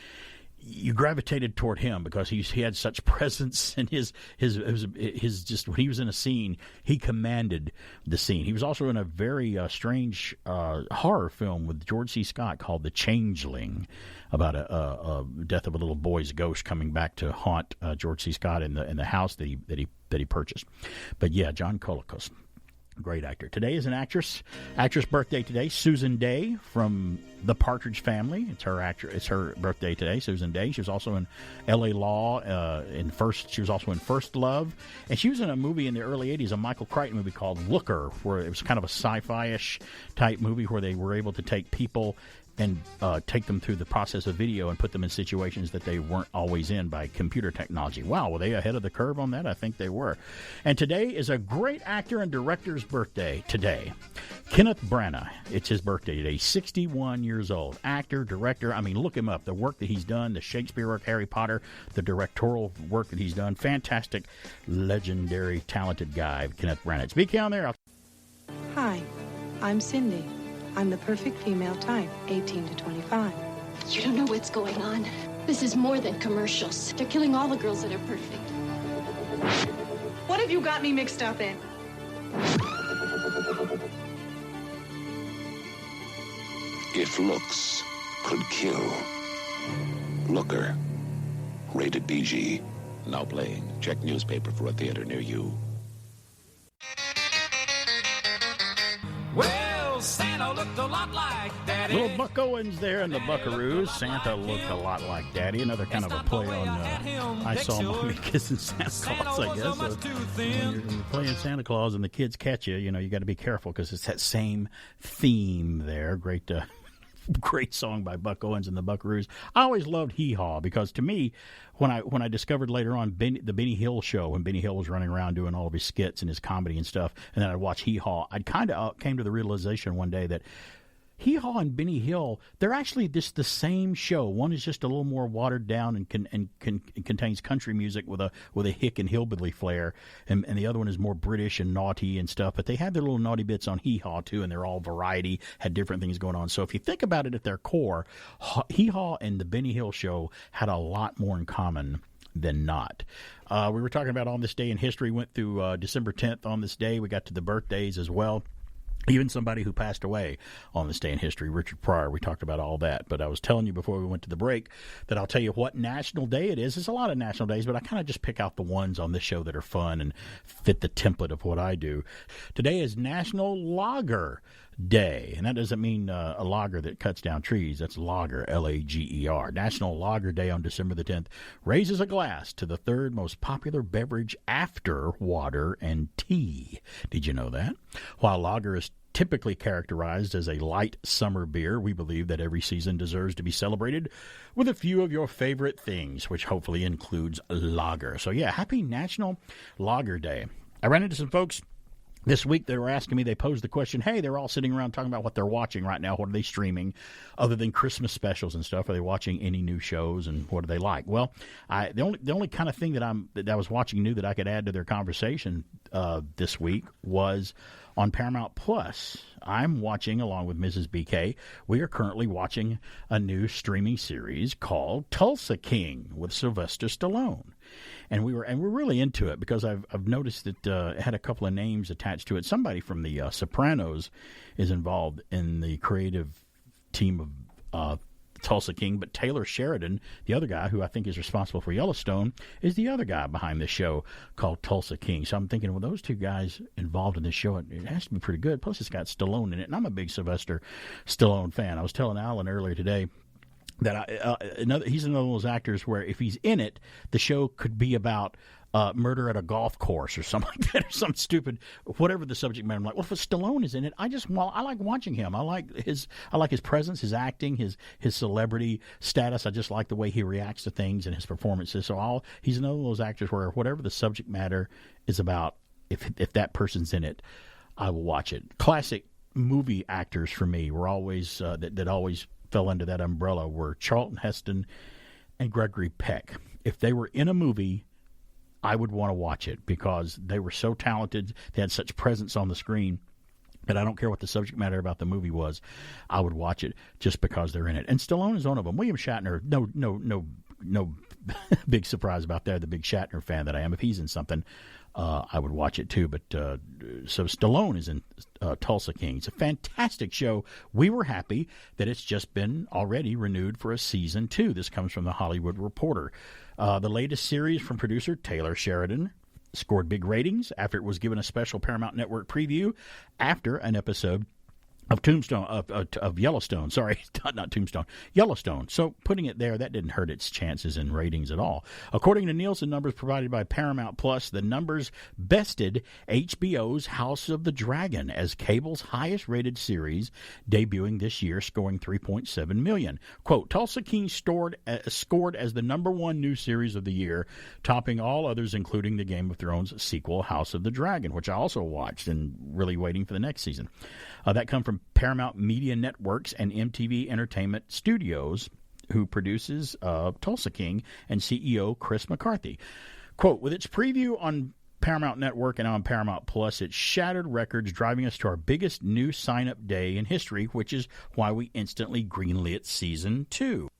you gravitated toward him because he had such presence, and his just when he was in a scene, he commanded the scene. He was also in a very strange horror film with George C. Scott called The Changeling, about a death of a little boy's ghost coming back to haunt George C. Scott in the house that he purchased. But yeah, John Colicos. Great actor. Today is an actress birthday today. Susan Day from The Partridge Family. It's her birthday today. Susan Day. She was also in L.A. Law. She was also in First Love, and she was in a movie in the early '80s, a Michael Crichton movie called Looker, where it was kind of a sci-fi-ish type movie where they were able to take people and take them through the process of video and put them in situations that they weren't always in by computer technology. Wow, were they ahead of the curve on that? I think they were. And today is a great actor and director's birthday today. Kenneth Branagh. It's his birthday today. 61 years old. Actor, director. I mean, look him up. The work that he's done, the Shakespeare work, Harry Potter, the directorial work that he's done. Fantastic, legendary, talented guy, Kenneth Branagh. Speak down there. Hi, I'm Cindy. I'm the perfect female type, 18 to 25. You don't know what's going on. This is more than commercials. They're killing all the girls that are perfect. What have you got me mixed up in? If looks could kill. Looker. Rated PG. Now playing. Check newspaper for a theater near you. Well, Santa looked a lot like Daddy. Little Buck Owens there in the Buckaroos. Santa looked a lot like Daddy. Another kind of a play on I Saw Mommy Kissing Santa Claus, I guess. So when you're playing Santa Claus and the kids catch you, you got to be careful because it's that same theme there. Great song by Buck Owens and the Buckaroos. I always loved Hee Haw because to me, when I discovered later on the Benny Hill show, when Benny Hill was running around doing all of his skits and his comedy and stuff, and then I'd watch Hee Haw, I kind of came to the realization one day that Hee Haw and Benny Hill, they're actually just the same show. One is just a little more watered down and contains country music with a hick and hillbilly flair, and the other one is more British and naughty and stuff. But they have their little naughty bits on Hee Haw too, and they're all variety, had different things going on. So if you think about it at their core, Hee Haw and the Benny Hill show had a lot more in common than not. We were talking about on this day in history, went through December 10th on this day. We got to the birthdays as well. Even somebody who passed away on this day in history, Richard Pryor. We talked about all that. But I was telling you before we went to the break that I'll tell you what national day it is. There's a lot of national days, but I kind of just pick out the ones on this show that are fun and fit the template of what I do. Today is National Logger Day, and that doesn't mean a logger that cuts down trees. That's logger, L-A-G-E-R. National Logger Day on December the 10th raises a glass to the third most popular beverage after water and tea. Did you know that? While lager is typically characterized as a light summer beer, we believe that every season deserves to be celebrated with a few of your favorite things, which hopefully includes lager. So yeah, happy National Lager Day. I ran into some folks this week they were asking me, they posed the question, hey, they're all sitting around talking about what they're watching right now. What are they streaming other than Christmas specials and stuff? Are they watching any new shows, and what do they like? Well, the only kind of thing that I was watching new that I could add to their conversation this week was on Paramount Plus. I'm watching, along with Mrs. BK, we are currently watching a new streaming series called Tulsa King with Sylvester Stallone. And we're really into it because I've noticed that it had a couple of names attached to it. Somebody from the Sopranos is involved in the creative team of Tulsa King, but Taylor Sheridan, the other guy who I think is responsible for Yellowstone, is the other guy behind this show called Tulsa King. So I'm thinking, well, those two guys involved in this show, it has to be pretty good. Plus, it's got Stallone in it, and I'm a big Sylvester Stallone fan. I was telling Alan earlier today that he's another one of those actors where if he's in it, the show could be about murder at a golf course or something like that, or some stupid, whatever the subject matter. I'm like, well, if Stallone is in it, I like watching him. I like his presence, his acting, his celebrity status. I just like the way he reacts to things and his performances. So he's another one of those actors where whatever the subject matter is about, if that person's in it, I will watch it. Classic movie actors for me were always that always fell under that umbrella were Charlton Heston and Gregory Peck. If they were in a movie, I would want to watch it because they were so talented. They had such presence on the screen that I don't care what the subject matter about the movie was. I would watch it just because they're in it. And Stallone is one of them. William Shatner, no big surprise about that. The big Shatner fan that I am. If he's in something, I would watch it too. But so Stallone is in Tulsa King. It's a fantastic show. We were happy that it's just been already renewed for a season 2. This comes from the Hollywood Reporter. The latest series from producer Taylor Sheridan scored big ratings after it was given a special Paramount Network preview after an episode of Yellowstone. Sorry, not Tombstone. Yellowstone. So putting it there, that didn't hurt its chances in ratings at all. According to Nielsen numbers provided by Paramount Plus, the numbers bested HBO's House of the Dragon as cable's highest-rated series, debuting this year, scoring 3.7 million. Quote, Tulsa King scored as the number one new series of the year, topping all others, including the Game of Thrones sequel, House of the Dragon, which I also watched and really waiting for the next season. That come from Paramount Media Networks and MTV Entertainment Studios, who produces Tulsa King, and CEO Chris McCarthy. Quote, with its preview on Paramount Network and on Paramount Plus, it shattered records, driving us to our biggest new sign-up day in history, which is why we instantly greenlit Season 2.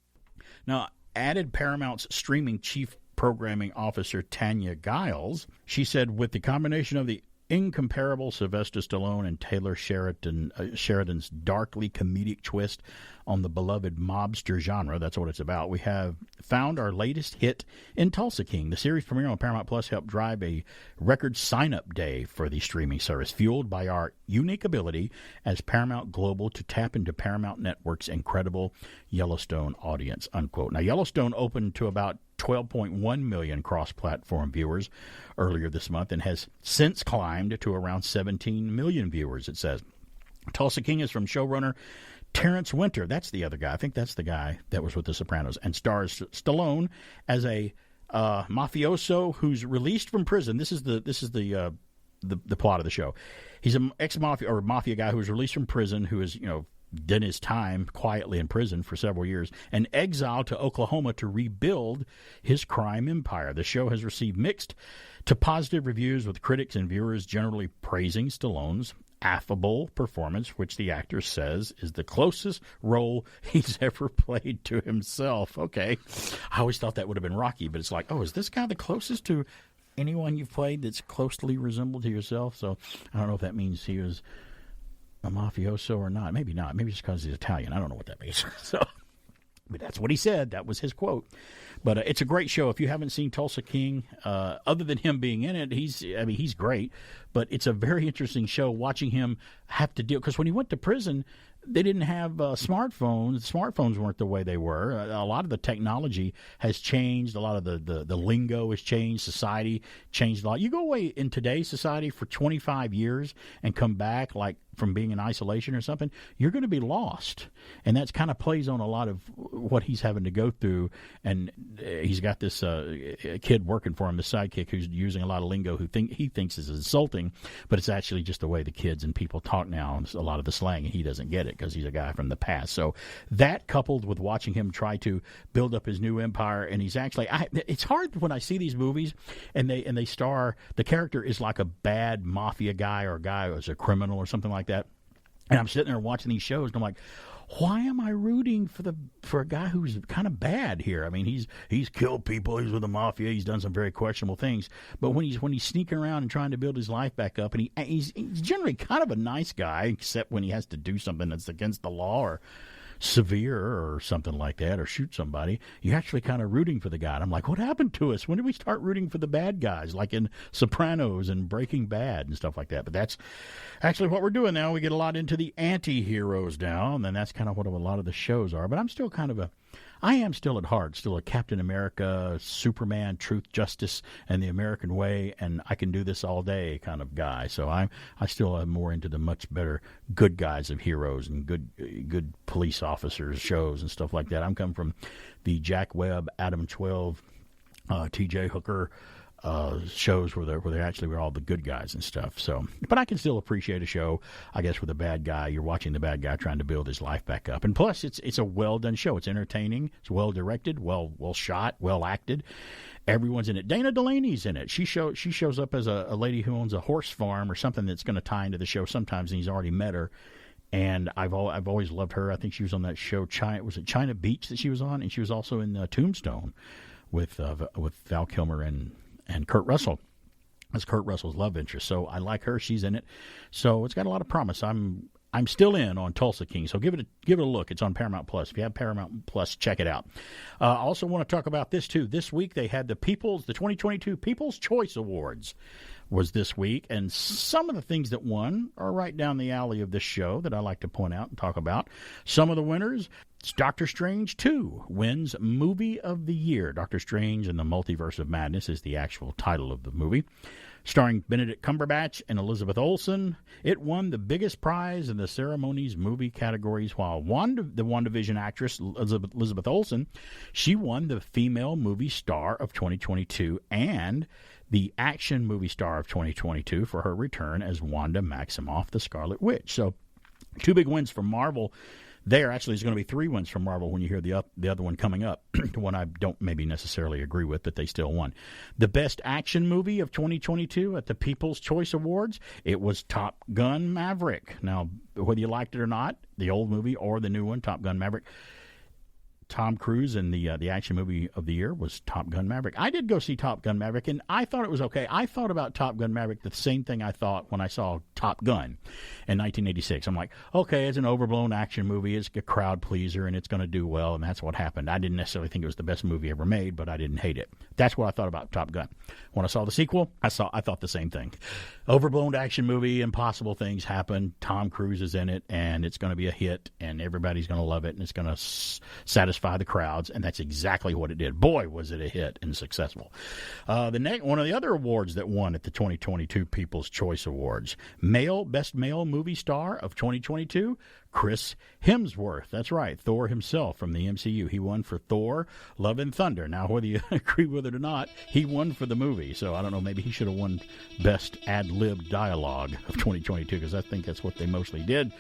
Now, added Paramount's streaming chief programming officer Tanya Giles, she said, with the combination of the incomparable Sylvester Stallone and Taylor Sheridan's darkly comedic twist on the beloved mobster genre, that's what it's about, we have found our latest hit in Tulsa King. The series premiere on Paramount Plus helped drive a record sign-up day for the streaming service, fueled by our unique ability as Paramount Global to tap into Paramount Network's incredible Yellowstone audience, unquote. Now, Yellowstone opened to about 12.1 million cross-platform viewers earlier this month and has since climbed to around 17 million viewers, it says. Tulsa King is from showrunner Terrence Winter. That's the other guy. I think that's the guy that was with The Sopranos, and stars Stallone as a mafioso who's released from prison. This is the plot of the show. He's an mafia guy who was released from prison, who is, done his time quietly in prison for several years and exiled to Oklahoma to rebuild his crime empire. The show has received mixed to positive reviews, with critics and viewers generally praising Stallone's affable performance, which the actor says is the closest role he's ever played to himself. Okay. I always thought that would have been Rocky, but it's like, oh, is this guy the closest to anyone you've played that's closely resembled to yourself? So I don't know if that means he was a mafioso or not. Maybe not. Maybe just because he's Italian. I don't know what that means. But that's what he said. That was his quote. But it's a great show. If you haven't seen Tulsa King, other than him being in it, he's great. But it's a very interesting show watching him have to deal, because when he went to prison, they didn't have smartphones. Smartphones weren't the way they were. A lot of the technology has changed. A lot of the lingo has changed. Society changed a lot. You go away in today's society for 25 years and come back like from being in isolation or something, you're going to be lost. And that's kind of plays on a lot of what he's having to go through. And he's got this kid working for him, the sidekick, who's using a lot of lingo he thinks is insulting, but it's actually just the way the kids and people talk now, and a lot of the slang, and he doesn't get it because he's a guy from the past. So that, coupled with watching him try to build up his new empire, and he's actually it's hard when I see these movies and they star, the character is like a bad mafia guy or a guy who's a criminal or something like that. And I'm sitting there watching these shows, and I'm like, why am I rooting for a guy who's kind of bad here? I mean, he's killed people, he's with the mafia, he's done some very questionable things. But when he's sneaking around and trying to build his life back up, and he's generally kind of a nice guy, except when he has to do something that's against the law or severe or something like that, or shoot somebody, you're actually kind of rooting for the guy. And I'm like, what happened to us? When did we start rooting for the bad guys, like in Sopranos and Breaking Bad and stuff like that? But that's actually what we're doing now. We get a lot into the anti-heroes now, and then that's kind of what a lot of the shows are. But I'm still I am still at heart still a Captain America, Superman, truth, justice, and the American way, and I can do this all day kind of guy. So I still am more into the much better good guys of heroes and good police officers shows and stuff like that. I'm coming from the Jack Webb, Adam 12, T.J. Hooker shows where they actually were all the good guys and stuff. So, but I can still appreciate a show, I guess, with a bad guy. You're watching the bad guy trying to build his life back up, and plus it's a well done show. It's entertaining. It's well directed, well shot, well acted. Everyone's in it. Dana Delaney's in it. She shows up as a lady who owns a horse farm or something that's going to tie into the show sometimes, and he's already met her. And I've always loved her. I think she was on that show China Beach that she was on, and she was also in Tombstone with Val Kilmer and Kurt Russell as Kurt Russell's love interest. So I like her. She's in it. So it's got a lot of promise. I'm I'm still in on Tulsa King, so give it a look. It's on Paramount Plus. If you have Paramount Plus, check it out. I also want to talk about this, too. This week they had the 2022 People's Choice Awards was this week, and some of the things that won are right down the alley of this show that I like to point out and talk about. Some of the winners, Doctor Strange 2 wins Movie of the Year. Doctor Strange and the Multiverse of Madness is the actual title of the movie. Starring Benedict Cumberbatch and Elizabeth Olsen, it won the biggest prize in the ceremony's movie categories, while the WandaVision actress Elizabeth Olsen, she won the Female Movie Star of 2022 and the Action Movie Star of 2022 for her return as Wanda Maximoff, the Scarlet Witch. So 2 big wins from Marvel. There actually is going to be 3 wins from Marvel when you hear the other one coming up, one I don't maybe necessarily agree with, but they still won. The Best Action Movie of 2022 at the People's Choice Awards, it was Top Gun Maverick. Now, whether you liked it or not, the old movie or the new one, Top Gun Maverick, Tom Cruise in the action movie of the year was Top Gun Maverick. I did go see Top Gun Maverick, and I thought it was okay. I thought about Top Gun Maverick the same thing I thought when I saw Top Gun in 1986. I'm like, okay, it's an overblown action movie. It's a crowd pleaser, and it's going to do well, and that's what happened. I didn't necessarily think it was the best movie ever made, but I didn't hate it. That's what I thought about Top Gun. When I saw the sequel, I thought the same thing. Overblown action movie, impossible things happen. Tom Cruise is in it, and it's going to be a hit, and everybody's going to love it, and it's going to satisfy the crowds, and that's exactly what it did. Boy, was it a hit and successful. One of the other awards that won at the 2022 People's Choice Awards, Best Male Movie Star of 2022, Chris Hemsworth. That's right, Thor himself from the MCU. He won for Thor, Love and Thunder. Now, whether you agree with it or not, he won for the movie. So I don't know, maybe he should have won Best Ad-Lib Dialogue of 2022, because I think that's what they mostly did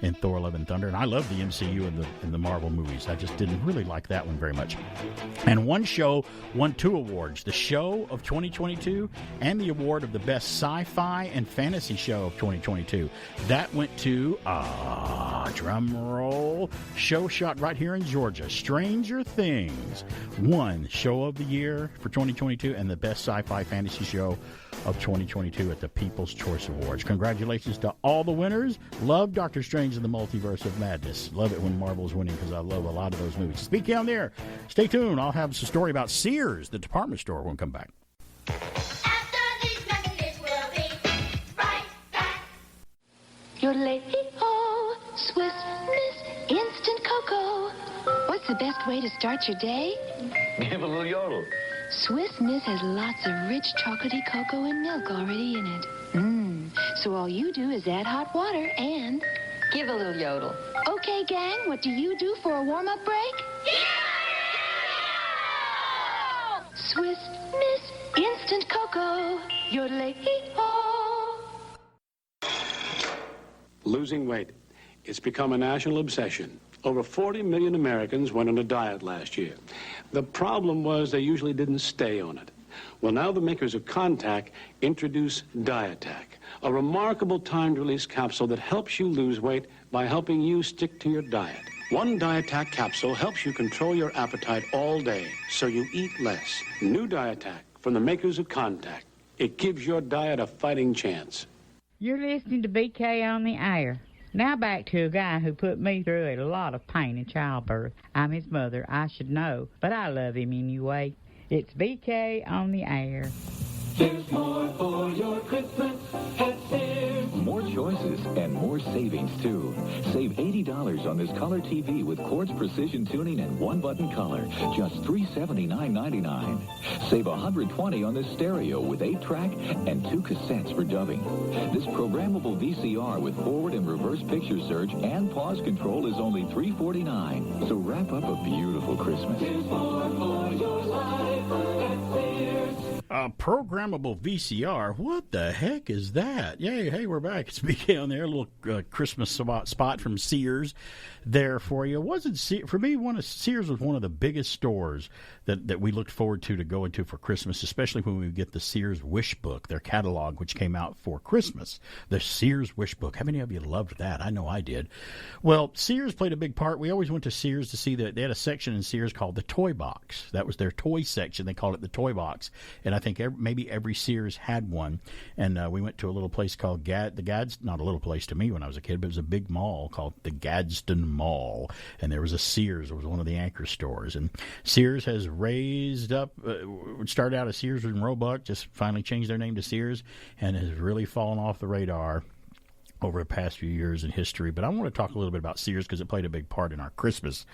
in Thor, Love and Thunder. And I love the MCU and the Marvel movies. I just didn't really like that one very much. And one show won 2 awards, the Show of 2022 and the award of the Best Sci-Fi and Fantasy Show of 2022. That went to, drum roll, show shot right here in Georgia, Stranger Things won Show of the Year for 2022 and the Best Sci-Fi Fantasy Show of 2022 at the People's Choice Awards. Congratulations to all the winners. Love Doctor Strange and the Multiverse of Madness. Love it when Marvel's winning, because I love a lot of those movies. Speak down there. Stay tuned. I'll have a story about Sears, the department store, when we come back. After these messages, we'll be right back. Yodelay-hee-ho, Swiss Miss Instant Cocoa. What's the best way to start your day? Give a little yodel. Swiss Miss has lots of rich chocolatey cocoa and milk already in it. So all you do is add hot water and Give a little yodel. Okay, gang, what do you do for a warm-up break? Swiss Miss Instant Cocoa. Yodelay-hee-ho. Losing weight. It's become a national obsession. Over 40 million Americans went on a diet last year. The problem was they usually didn't stay on it. Well, now the makers of Contact introduce Diatac, a remarkable timed-release capsule that helps you lose weight by helping you stick to your diet. One Diatac capsule helps you control your appetite all day, so you eat less. New Diatac from the makers of Contact. It gives your diet a fighting chance. You're listening to BK on the air. Now back to a guy who put me through a lot of pain in childbirth. I'm his mother, I should know, but I love him anyway. It's BK on the air. There's more for your Christmas at Sears. More choices and more savings, too. Save $80 on this color TV with Quartz Precision Tuning and one-button color. Just $379.99. Save $120 on this stereo with 8-track and 2 cassettes for dubbing. This programmable VCR with forward and reverse picture search and pause control is only $349. So wrap up a beautiful Christmas. There's more for your life at Sears. A programmable VCR. What the heck is that? Yay, hey, we're back. It's BK on there. A little Christmas spot from Sears there for you. For me, Sears was one of the biggest stores that we looked forward to going to for Christmas, especially when we get the Sears Wish Book, their catalog, which came out for Christmas. The Sears Wish Book. How many of you loved that? I know I did. Well, Sears played a big part. We always went to Sears to see that they had a section in Sears called the Toy Box. That was their toy section. They called it the Toy Box. And I think maybe every Sears had one. And we went to a little place called not a little place to me when I was a kid, but it was a big mall called the Gadsden Mall. And there was a Sears. It was one of the anchor stores. And Sears has raised up, started out as Sears and Roebuck, just finally changed their name to Sears, and has really fallen off the radar over the past few years in history. But I want to talk a little bit about Sears because it played a big part in our Christmas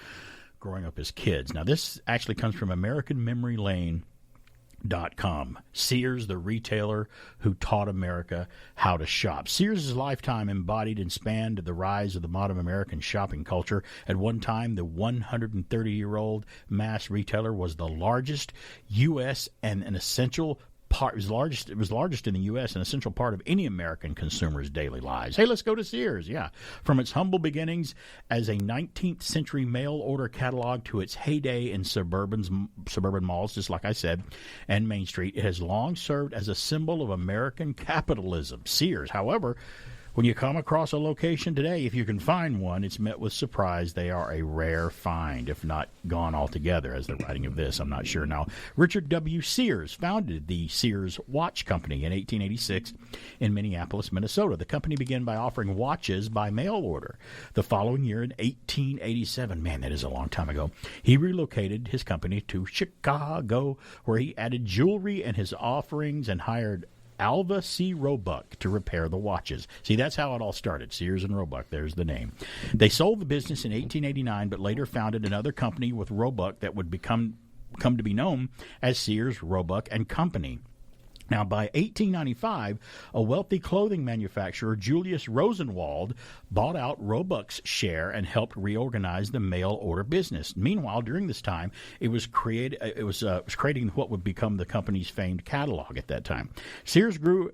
growing up as kids. Now, this actually comes from AmericanMemoryLane.com. Sears, the retailer who taught America how to shop. Sears' lifetime embodied and spanned the rise of the modern American shopping culture. At one time, the 130-year-old mass retailer was the largest U.S. and an essential part. It was largest in the U.S., an essential part of any American consumer's daily lives. Hey, let's go to Sears. Yeah. From its humble beginnings as a 19th century mail order catalog to its heyday in suburban malls, just like I said, and Main Street, it has long served as a symbol of American capitalism. Sears, however, when you come across a location today, if you can find one, it's met with surprise. They are a rare find, if not gone altogether, as the writing of this. I'm not sure now. Richard W. Sears founded the Sears Watch Company in 1886 in Minneapolis, Minnesota. The company began by offering watches by mail order. The following year, in 1887, man, that is a long time ago, he relocated his company to Chicago, where he added jewelry and his offerings and hired Alva C. Roebuck to repair the watches. See, that's how it all started. Sears and Roebuck, there's the name. They sold the business in 1889, but later founded another company with Roebuck that would come to be known as Sears, Roebuck and Company. Now, by 1895, a wealthy clothing manufacturer, Julius Rosenwald, bought out Roebuck's share and helped reorganize the mail order business. Meanwhile, during this time, it was creating what would become the company's famed catalog at that time. Sears grew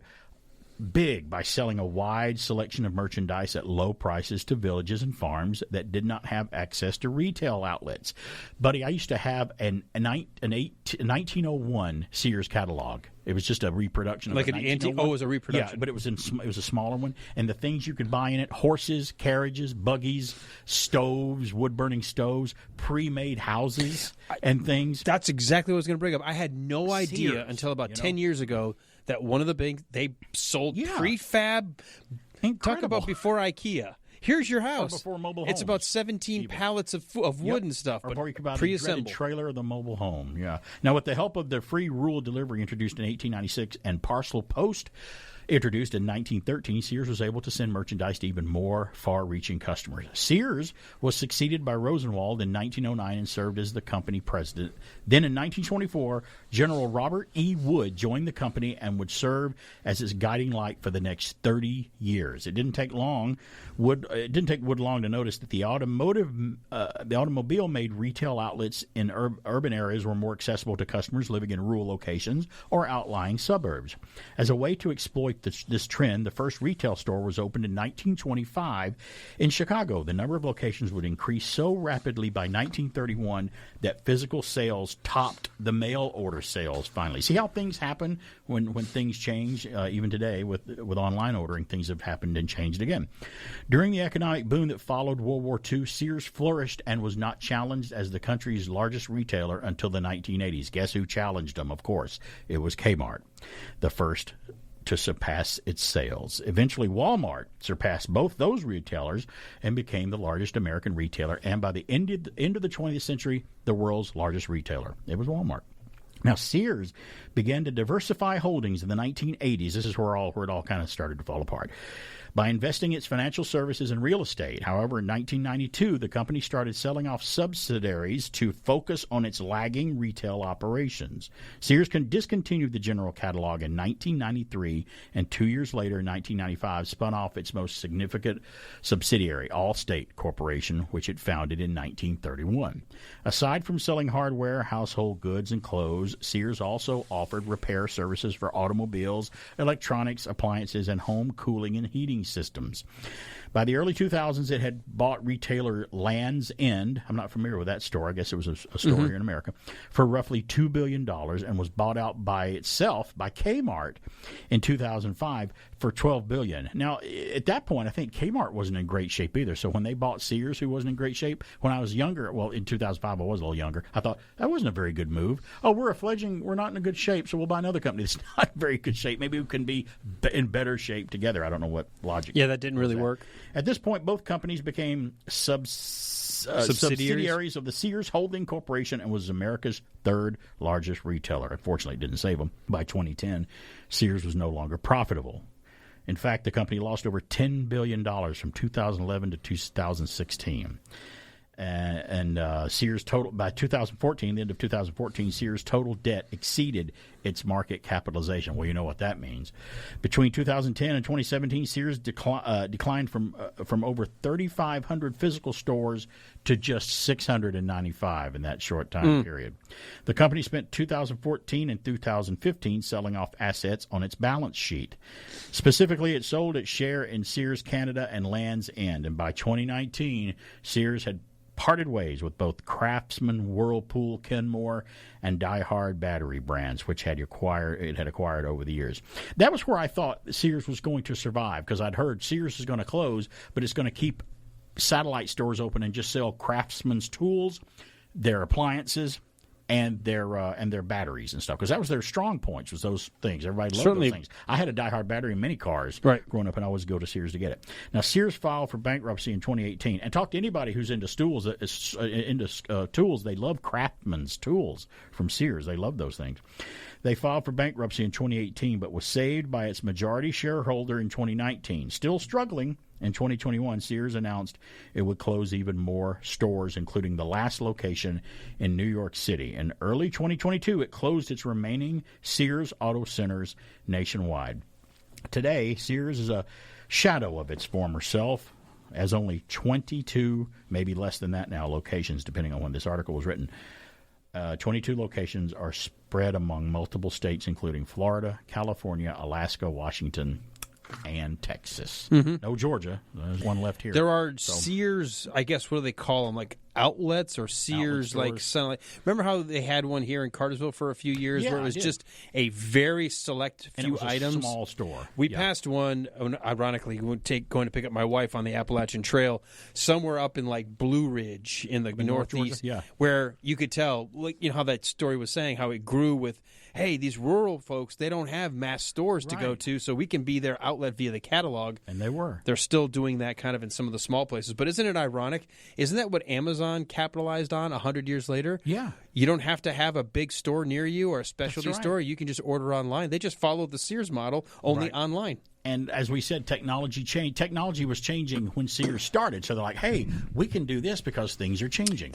big by selling a wide selection of merchandise at low prices to villages and farms that did not have access to retail outlets. Buddy, I used to have a 1901 Sears catalog. It was just a reproduction of like an antique. Oh, it was a reproduction. Yeah, but it was a smaller one, and the things you could buy in it: horses, carriages, buggies, stoves, wood-burning stoves, pre-made houses, and things. That's exactly what I was going to bring up. I had no idea until about 10 years ago that one of the big they sold prefab. Incredible. Talk about before IKEA. Here's your house. Before mobile it's homes. about 17 pallets of wood and stuff, but pre-assembled trailer of the mobile home. Yeah. Now, with the help of the free rural delivery introduced in 1896 and parcel post introduced in 1913, Sears was able to send merchandise to even more far-reaching customers. Sears was succeeded by Rosenwald in 1909 and served as the company president. Then in 1924, General Robert E. Wood joined the company and would serve as its guiding light for the next 30 years. It didn't take Wood long to notice that the automobile-made retail outlets in urban areas were more accessible to customers living in rural locations or outlying suburbs. As a way to exploit this trend, the first retail store was opened in 1925 in Chicago. The number of locations would increase so rapidly by 1931 that physical sales topped the mail order sales finally. See how things happen when things change? Even today with online ordering, things have happened and changed again. During the economic boom that followed World War II, Sears flourished and was not challenged as the country's largest retailer until the 1980s. Guess who challenged them, of course? It was Kmart, the first to surpass its sales. Eventually, Walmart surpassed both those retailers and became the largest American retailer, and by the end of the 20th century, the world's largest retailer. It was Walmart. Now, Sears began to diversify holdings in the 1980s. This is where it all kind of started to fall apart. By investing its financial services in real estate. However, in 1992, the company started selling off subsidiaries to focus on its lagging retail operations. Sears discontinued the general catalog in 1993, and 2 years later, in 1995, spun off its most significant subsidiary, Allstate Corporation, which it founded in 1931. Aside from selling hardware, household goods, and clothes, Sears also offered repair services for automobiles, electronics, appliances, and home cooling and heating systems. By the early 2000s, it had bought retailer Land's End. I'm not familiar with that store. I guess it was a store here in America, for roughly $2 billion, and was bought out by itself by Kmart in 2005 for $12 billion. Now, at that point, I think Kmart wasn't in great shape either. So when they bought Sears, who wasn't in great shape, when I was younger, well, in 2005, I was a little younger, I thought that wasn't a very good move. Oh, we're not in a good shape, so we'll buy another company that's not in very good shape. Maybe we can be in better shape together. I don't know what logic. Yeah, that didn't really work. At this point, both companies became subsidiaries of the Sears Holding Corporation and was America's third largest retailer. Unfortunately, it didn't save them. By 2010, Sears was no longer profitable. In fact, the company lost over $10 billion from 2011 to 2016. And Sears total by 2014, the end of 2014, Sears total debt exceeded its market capitalization. Well, you know what that means. Between 2010 and 2017, Sears declined from over 3,500 physical stores to just 695 in that short time period. The company spent 2014 and 2015 selling off assets on its balance sheet. Specifically, it sold its share in Sears Canada and Land's End, and by 2019, Sears had parted ways with both Craftsman, Whirlpool, Kenmore, and Die Hard battery brands, which it had acquired over the years. That was where I thought Sears was going to survive, because I'd heard Sears is going to close, but it's going to keep satellite stores open and just sell Craftsman's tools, their appliances, and their batteries and stuff, because that was their strong points, was those things. Everybody loved those things. I had a Die Hard battery in many cars growing up, and I always go to Sears to get it. Now, Sears filed for bankruptcy in 2018, and talk to anybody who's into tools. They love Craftsman's tools from Sears. They love those things. They filed for bankruptcy in 2018, but was saved by its majority shareholder in 2019. Still struggling. In 2021, Sears announced it would close even more stores, including the last location in New York City. In early 2022, it closed its remaining Sears Auto Centers nationwide. Today, Sears is a shadow of its former self, as only 22, maybe less than that now, locations, depending on when this article was written. 22 locations are spread among multiple states, including Florida, California, Alaska, Washington, and Texas. No Georgia. There's one left here. There are Sears, I guess, what do they call them? Like outlets or Sears, remember how they had one here in Cartersville for a few years where it was just a very select few items? A small store. We passed one, ironically, going to pick up my wife on the Appalachian Trail, somewhere up in like Blue Ridge in the Northeast, where you could tell, how that story was saying, how it grew with, hey, these rural folks, they don't have mass stores to go to, so we can be their outlet via the catalog. And they were. They're still doing that kind of in some of the small places. But isn't it ironic? Isn't that what Amazon capitalized on 100 years later? Yeah. You don't have to have a big store near you or a specialty store. You can just order online. They just followed the Sears model, only online. And as we said, technology changed. Technology was changing when Sears started. So they're like, hey, we can do this because things are changing.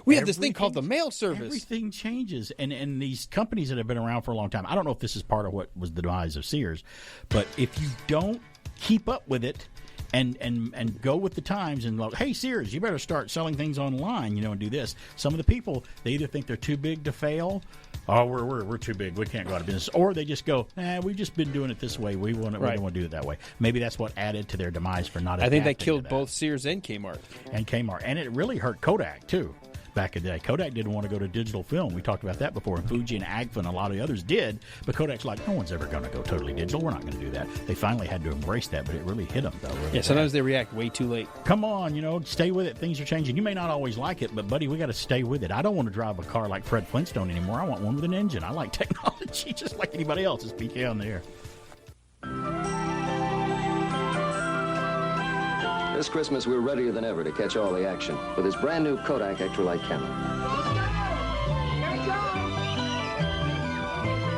We have this thing called the mail service. Everything changes. And these companies that have been around for a long time, I don't know if this is part of what was the demise of Sears, but if you don't keep up with it and go with the times and like, hey, Sears, you better start selling things online, and do this. Some of the people, they either think they're too big to fail. Oh, we're too big. We can't go out of business. Or they just go, we've just been doing it this way. We don't want to do it that way. Maybe that's what added to their demise for not. I think that killed both Sears and Kmart. And it really hurt Kodak too. Back in the day, Kodak didn't want to go to digital film. We talked about that before. And Fuji and Agfa and a lot of the others did. But Kodak's like, no one's ever going to go totally digital. We're not going to do that. They finally had to embrace that, but it really hit them, though. Really sometimes they react way too late. Come on, stay with it. Things are changing. You may not always like it, but, buddy, we got to stay with it. I don't want to drive a car like Fred Flintstone anymore. I want one with an engine. I like technology just like anybody else. It's PK on the air. This Christmas, we're readier than ever to catch all the action with this brand new Kodak Extralight camera.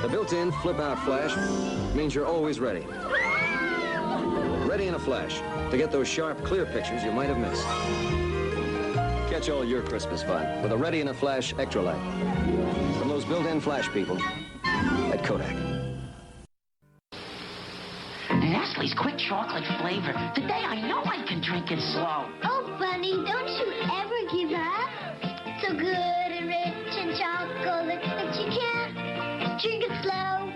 The built-in flip-out flash means you're always ready. Ready in a flash to get those sharp, clear pictures you might have missed. Catch all your Christmas fun with a Ready in a Flash Extralight from those built-in flash people at Kodak. Nestle's quick chocolate flavor. Today I know I can drink it slow. Oh, Bunny, don't you ever give up. So good and rich and chocolate that you can't drink it slow.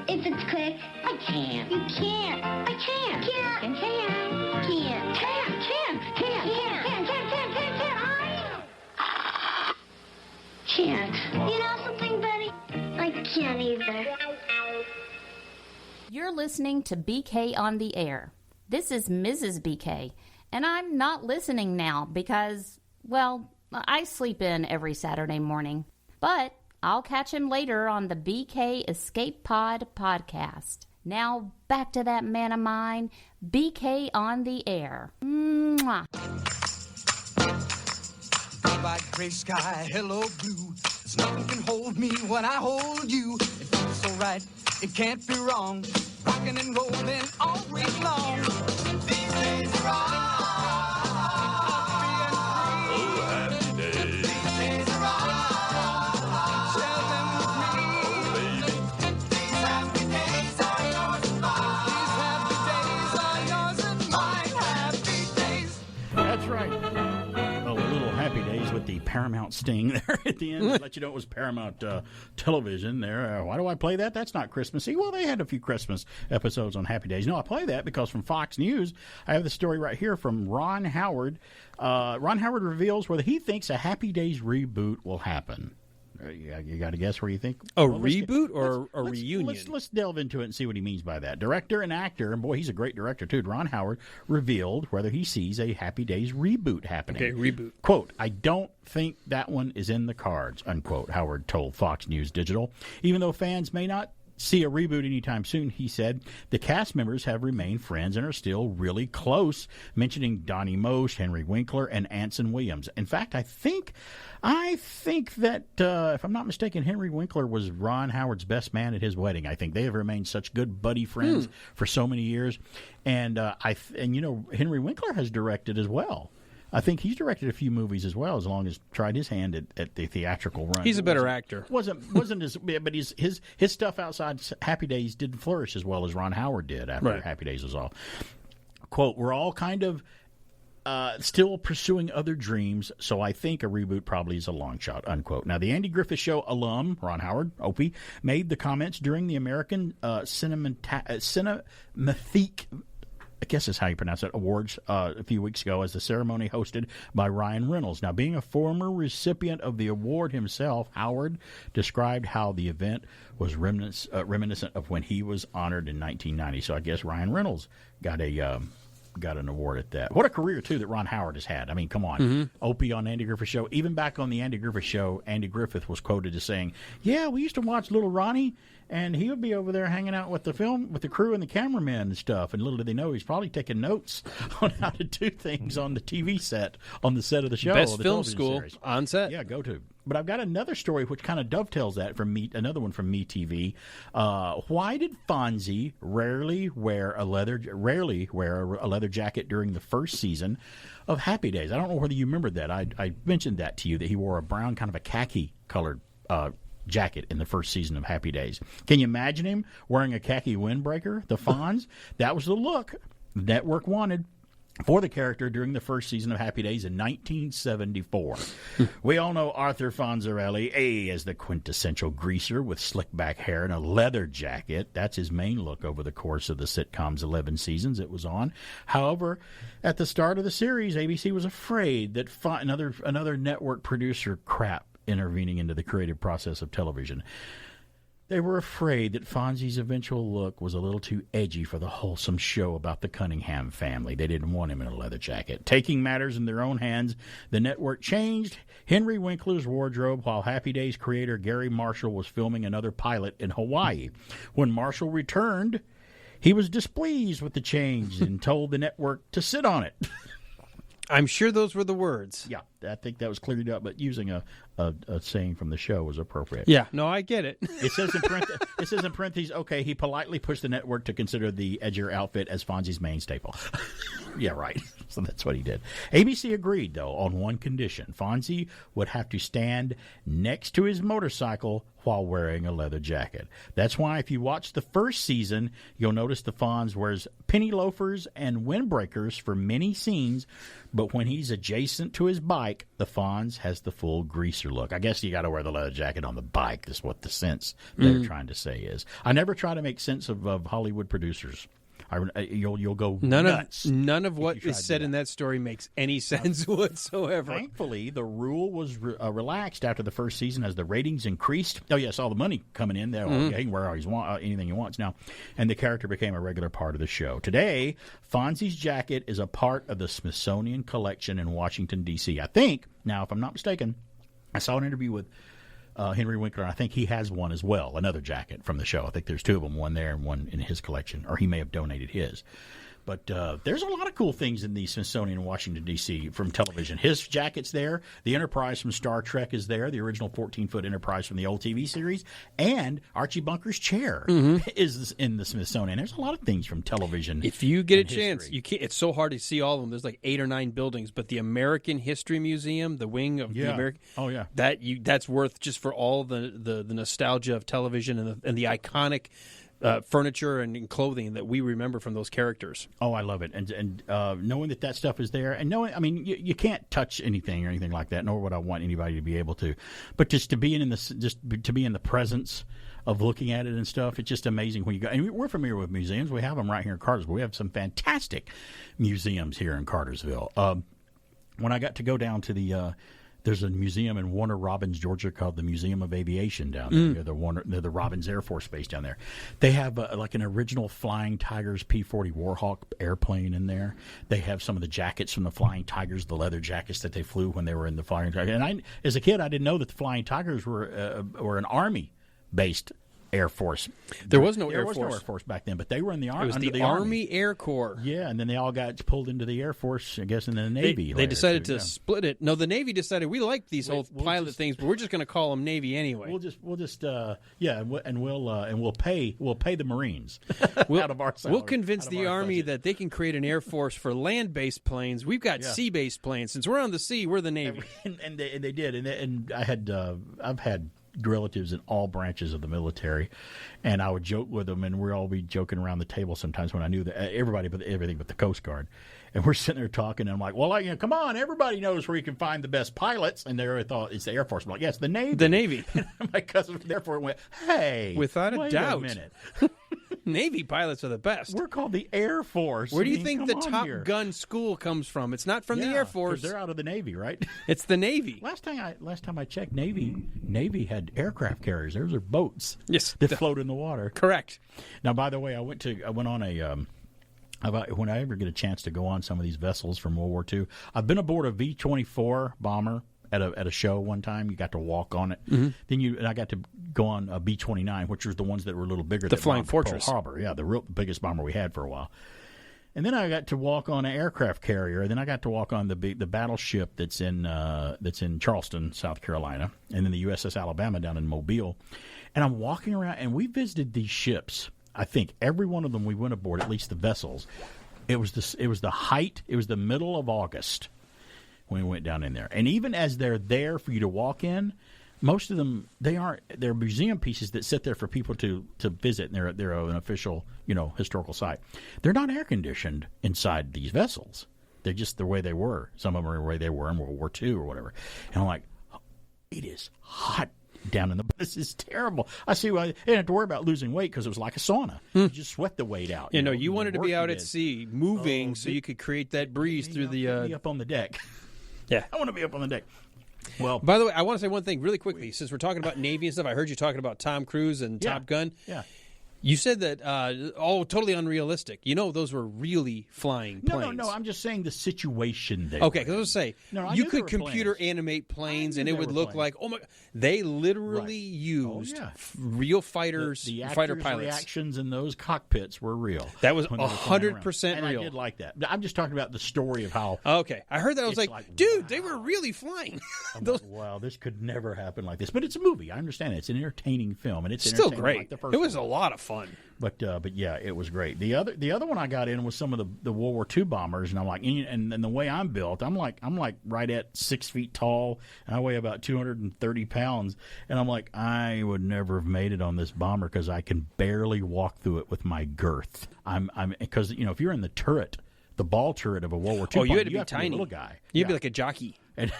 If it's quick, I can't. You can't. I can. Can't. And can. Can't. Can't. You know something, Bunny? I can't either. You're listening to BK on the Air. This is Mrs. BK, and I'm not listening now because, well, I sleep in every Saturday morning. But I'll catch him later on the BK Escape Pod podcast. Now, back to that man of mine, BK on the Air. Mwah. Goodbye, gray sky, hello, blue. There's nothing can hold me when I hold you. It feels so right, it can't be wrong. Rocking and rolling all week long. These days are all. That's right. Oh, a little Happy Days with the Paramount sting there at the end to let you know it was Paramount television there. Why do I play that? That's not Christmassy. Well, they had a few Christmas episodes on Happy Days. No, I play that because from Fox News, I have the story right here from Ron Howard. Ron Howard reveals whether he thinks a Happy Days reboot will happen. You got to guess where you think? Reboot or a reunion? Let's delve into it and see what he means by that. Director and actor, and boy, he's a great director too, Ron Howard, revealed whether he sees a Happy Days reboot happening. Okay, reboot. Quote, I don't think that one is in the cards, unquote, Howard told Fox News Digital. Even though fans may not see a reboot anytime soon, he said, the cast members have remained friends and are still really close, mentioning Donnie Mosh, Henry Winkler, and Anson Williams. In fact, I think that, if I'm not mistaken, Henry Winkler was Ron Howard's best man at his wedding. I think they have remained such good buddy friends for so many years. And Henry Winkler has directed as well. I think he's directed a few movies as well, as long as tried his hand at the theatrical run. He's a better actor. Wasn't as, but his stuff outside Happy Days didn't flourish as well as Ron Howard did after Happy Days was off. Quote, we're all kind of still pursuing other dreams, so I think a reboot probably is a long shot, unquote. Now, the Andy Griffith Show alum, Ron Howard, Opie, made the comments during the American Cinematheque, I guess is how you pronounce it, awards a few weeks ago as the ceremony hosted by Ryan Reynolds. Now, being a former recipient of the award himself, Howard described how the event was reminiscent of when he was honored in 1990. So I guess Ryan Reynolds got an award at that. What a career, too, that Ron Howard has had. I mean, come on. Mm-hmm. Opie on Andy Griffith Show. Even back on the Andy Griffith Show, Andy Griffith was quoted as saying, yeah, we used to watch Little Ronnie, and he would be over there hanging out with the crew and the cameramen and stuff. And little did they know, he's probably taking notes on how to do things on the TV set, on the set of the show. Best the film school series. on set. Yeah, go to. But I've got another story which kind of dovetails that from me, another one from MeTV. Why did Fonzie rarely wear a leather jacket during the first season of Happy Days? I don't know whether you remembered that. I mentioned that to you, that he wore a brown, kind of a khaki-colored jacket in the first season of Happy Days. Can you imagine him wearing a khaki windbreaker? The Fonz? That was the look the network wanted for the character during the first season of Happy Days in 1974. We all know Arthur Fonzarelli, as the quintessential greaser with slick back hair and a leather jacket. That's his main look over the course of the sitcom's 11 seasons it was on. However, at the start of the series, ABC was afraid that another network producer intervening into the creative process of television. They were afraid that Fonzie's eventual look was a little too edgy for the wholesome show about the Cunningham family. They didn't want him in a leather jacket. Taking matters in their own hands, the network changed Henry Winkler's wardrobe while Happy Days creator Gary Marshall was filming another pilot in Hawaii. When Marshall returned, he was displeased with the change and told the network to sit on it. I'm sure those were the words. Yeah, I think that was cleared up, but using a saying from the show was appropriate. Yeah, no, I get it. It says in parentheses, okay, he politely pushed the network to consider the edgier outfit as Fonzie's main staple. Yeah, right. So that's what he did. ABC agreed, though, on one condition. Fonzie would have to stand next to his motorcycle while wearing a leather jacket. That's why if you watch the first season, you'll notice the Fonz wears penny loafers and windbreakers for many scenes, but when he's adjacent to his bike, the Fonz has the full greaser look. I guess you got to wear the leather jacket on the bike. That's what the sense they're trying to say is. I never try to make sense of Hollywood producers. You'll go nuts. None of what is said in that story makes any sense whatsoever. Thankfully, the rule was relaxed after the first season as the ratings increased. Oh, yes, all the money coming in there. He can wear anything he wants now. And the character became a regular part of the show. Today, Fonzie's jacket is a part of the Smithsonian collection in Washington, D.C. I think, now, if I'm not mistaken, I saw an interview with Henry Winkler, and I think he has one as well, another jacket from the show. I think there's two of them, one there and one in his collection, or he may have donated his. But there's a lot of cool things in the Smithsonian in Washington, D.C. from television. His jacket's there. The Enterprise from Star Trek is there, the original 14-foot Enterprise from the old TV series. And Archie Bunker's chair is in the Smithsonian. There's a lot of things from television. If you get a chance, you can't. It's so hard to see all of them. There's like 8 or 9 buildings. But the American History Museum, the wing of the American... Oh, yeah. That's worth just for all the nostalgia of television and the iconic... furniture and clothing that we remember from those characters. Oh, I love it, and knowing that stuff is there, and knowing, I mean, you can't touch anything or anything like that, nor would I want anybody to be able to, but just to be in the presence of looking at it and stuff, it's just amazing when you go. And we're familiar with museums; we have them right here in Cartersville. We have some fantastic museums here in Cartersville. When I got to go down to the there's a museum in Warner Robins, Georgia, called the Museum of Aviation down there. They're the Robins Air Force Base down there. They have like an original Flying Tigers P-40 Warhawk airplane in there. They have some of the jackets from the Flying Tigers, the leather jackets that they flew when they were in the Flying Tigers. And as a kid, I didn't know that the Flying Tigers were an Army-based Air Force. There was no Air Force. There was no Air Force back then, but they were in the Army. It was the Army Air Corps. Yeah, and then they all got pulled into the Air Force, I guess, and then the Navy. They decided to split it. No, the Navy decided we like these old pilot things, but we're just going to call them Navy anyway. We'll pay the Marines out of our salary. We'll convince the Army that they can create an Air Force for land-based planes. We've got sea-based planes. Since we're on the sea, we're the Navy. And they did. And I've had relatives in all branches of the military, and I would joke with them, and we'd all be joking around the table sometimes when I knew that everybody but everything but the Coast Guard, and we're sitting there talking, and I'm like, well, come on, everybody knows where you can find the best pilots, and they thought it's the Air Force. I'm like, yes, the Navy. The Navy. My cousin therefore went, hey, without a doubt, a minute. Navy pilots are the best. We're called the Air Force. Where do you think the Top Gun school comes from? It's not from the Air Force. They're out of the Navy, right? It's the Navy. Last time I checked, Navy had aircraft carriers. Those are boats. Yes, that float in the water. Correct. Now, by the way, I went on a. When I ever get a chance to go on some of these vessels from World War II, I've been aboard a V-24 bomber at a show one time. You got to walk on it. Then I got to go on a B-29, which was the ones that were a little bigger. The Flying Fortress. Pearl Harbor, the biggest bomber we had for a while. And then I got to walk on an aircraft carrier. And then I got to walk on the battleship that's in Charleston, South Carolina, and then the USS Alabama down in Mobile. And I'm walking around, and we visited these ships. I think every one of them we went aboard, at least the vessels. It was the middle of August when we went down in there. And even as they're there for you to walk in, most of them, they're museum pieces that sit there for people to visit, and they're an official, historical site. They're not air conditioned inside these vessels. They're just the way they were. Some of them are the way they were in World War II or whatever. And I'm like, it is hot down in the. This is terrible. I see why I didn't have to worry about losing weight because it was like a sauna. You just sweat the weight out. You wanted to be out at sea, moving, so you could create that breeze through the. Be up on the deck. Yeah, I want to be up on the deck. Well, by the way, I want to say one thing really quickly. Since we're talking about Navy and stuff, I heard you talking about Tom Cruise and Top Gun. Yeah. You said that, totally unrealistic. Those were really flying planes. No, I'm just saying the situation there. Okay, because I was going to say, you could computer animate planes, and it would look like, oh my, they literally used real fighters, the fighter pilots. Reactions in those cockpits were real. That was 100% real. I did like that. I'm just talking about the story of how. Okay, I heard that. I was like, dude, wow. They were really flying. Wow, this could never happen like this. But it's a movie. I understand it. It's an entertaining film, and it's still great. Like the first it was a lot of fun. But yeah, it was great. The other one I got in was some of the World War II bombers, and I'm like, and the way I'm built, I'm like right at 6 feet tall, and I weigh about 230 pounds, and I'm like, I would never have made it on this bomber because I can barely walk through it with my girth. I'm because if you're in the turret, the ball turret of a World War II bomber, you had to be have tiny, to be a little guy. You'd be like a jockey. And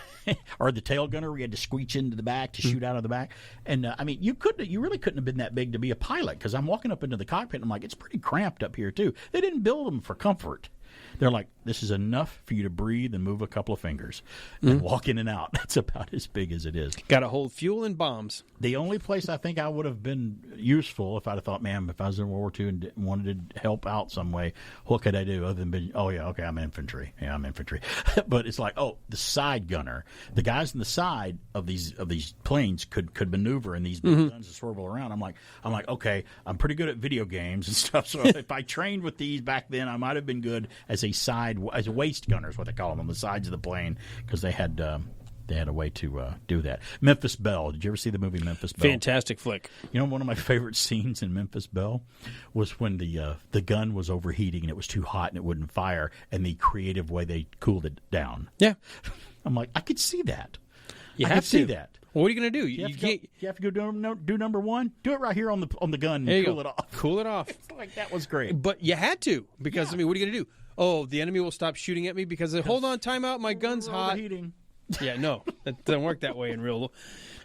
or the tail gunner, where you had to screech into the back to shoot out of the back. And I mean, you really couldn't have been that big to be a pilot, because I'm walking up into the cockpit and I'm like, it's pretty cramped up here too. They didn't build them for comfort. They're like, this is enough for you to breathe and move a couple of fingers and walk in and out. That's about as big as it is. Got to hold fuel and bombs. The only place I think I would have been useful, if I'd have thought, man, if I was in World War II and wanted to help out some way, what could I do other than be, oh, yeah, okay, I'm infantry. Yeah, I'm infantry. But it's like, oh, the side gunner. The guys in the side of these planes could maneuver, and these big guns to swivel around. I'm like, okay, I'm pretty good at video games and stuff, so if I trained with these back then, I might have been good as a waist gunner is what they call them, on the sides of the plane, because they had a way to do that. Memphis Belle. Did you ever see the movie Memphis Belle? Fantastic flick. You know, one of my favorite scenes in Memphis Belle was when the gun was overheating and it was too hot and it wouldn't fire, and the creative way they cooled it down. Yeah. I'm like, I could see that. I could see that. Well, what are you going to do? You have to go do number one? Do it right here on the gun and cool it off. Cool it off. It's like, that was great. But you had to, because, I mean, what are you going to do? Oh, the enemy will stop shooting at me because, hold on, time out, my gun's hot. Overheating. Yeah, no, that doesn't work that way in real.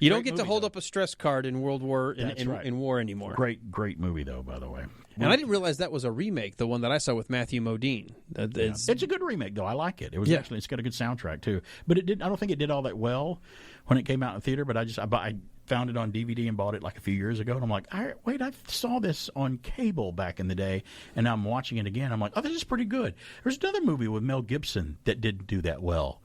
You don't get to hold up a stress card in World War in war anymore. Great movie though, by the way. And I didn't realize that was a remake, the one that I saw with Matthew Modine. It's a good remake though. I like it. It was actually, it's got a good soundtrack too. But I don't think it did all that well when it came out in theater. But I found it on DVD and bought it like a few years ago, and I'm like, I saw this on cable back in the day, and now I'm watching it again. I'm like, oh, this is pretty good. There's another movie with Mel Gibson that didn't do that well.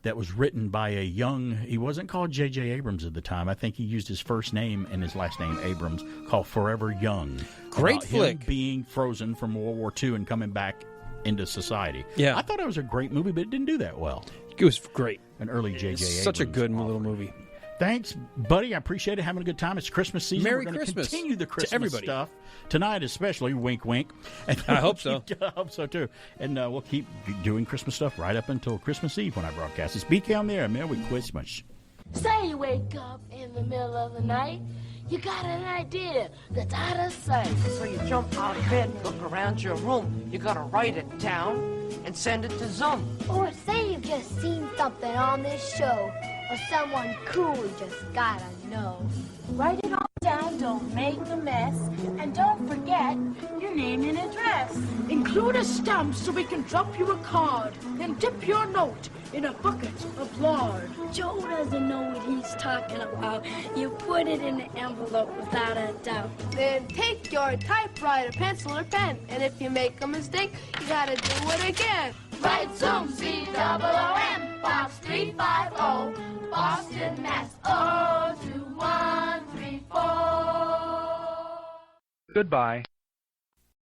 That was written by he wasn't called J.J. Abrams at the time. I think he used his first name and his last name, Abrams, called Forever Young. Great flick. Him being frozen from World War II and coming back into society. Yeah. I thought it was a great movie, but it didn't do that well. It was great. An early J.J. Abrams. Such a good little movie. Thanks, buddy. I appreciate it. Having a good time. It's Christmas season. Merry We're going to Christmas continue the Christmas to everybody. stuff tonight, especially. Wink, wink. And I hope so. I hope so too. And we'll keep doing Christmas stuff right up until Christmas Eve when I broadcast. It's BK on the Air. Merry Christmas. Say you wake up in the middle of the night, you got an idea that's out of sight. So you jump out of bed, look around your room. You gotta write it down and send it to Zoom. Or say you've just seen something on this show, or someone cool you just gotta know. Write it all down, don't make a mess, and don't forget your name and address. Include a stamp so we can drop you a card, then dip your note in a bucket of lard. Joe doesn't know what he's talking about. You put it in the envelope without a doubt. Then take your typewriter, pencil, or pen, and if you make a mistake, you gotta do it again. Write Zoom, Z-O-O-M, Box 350, Boston, Mass. 02134. Goodbye.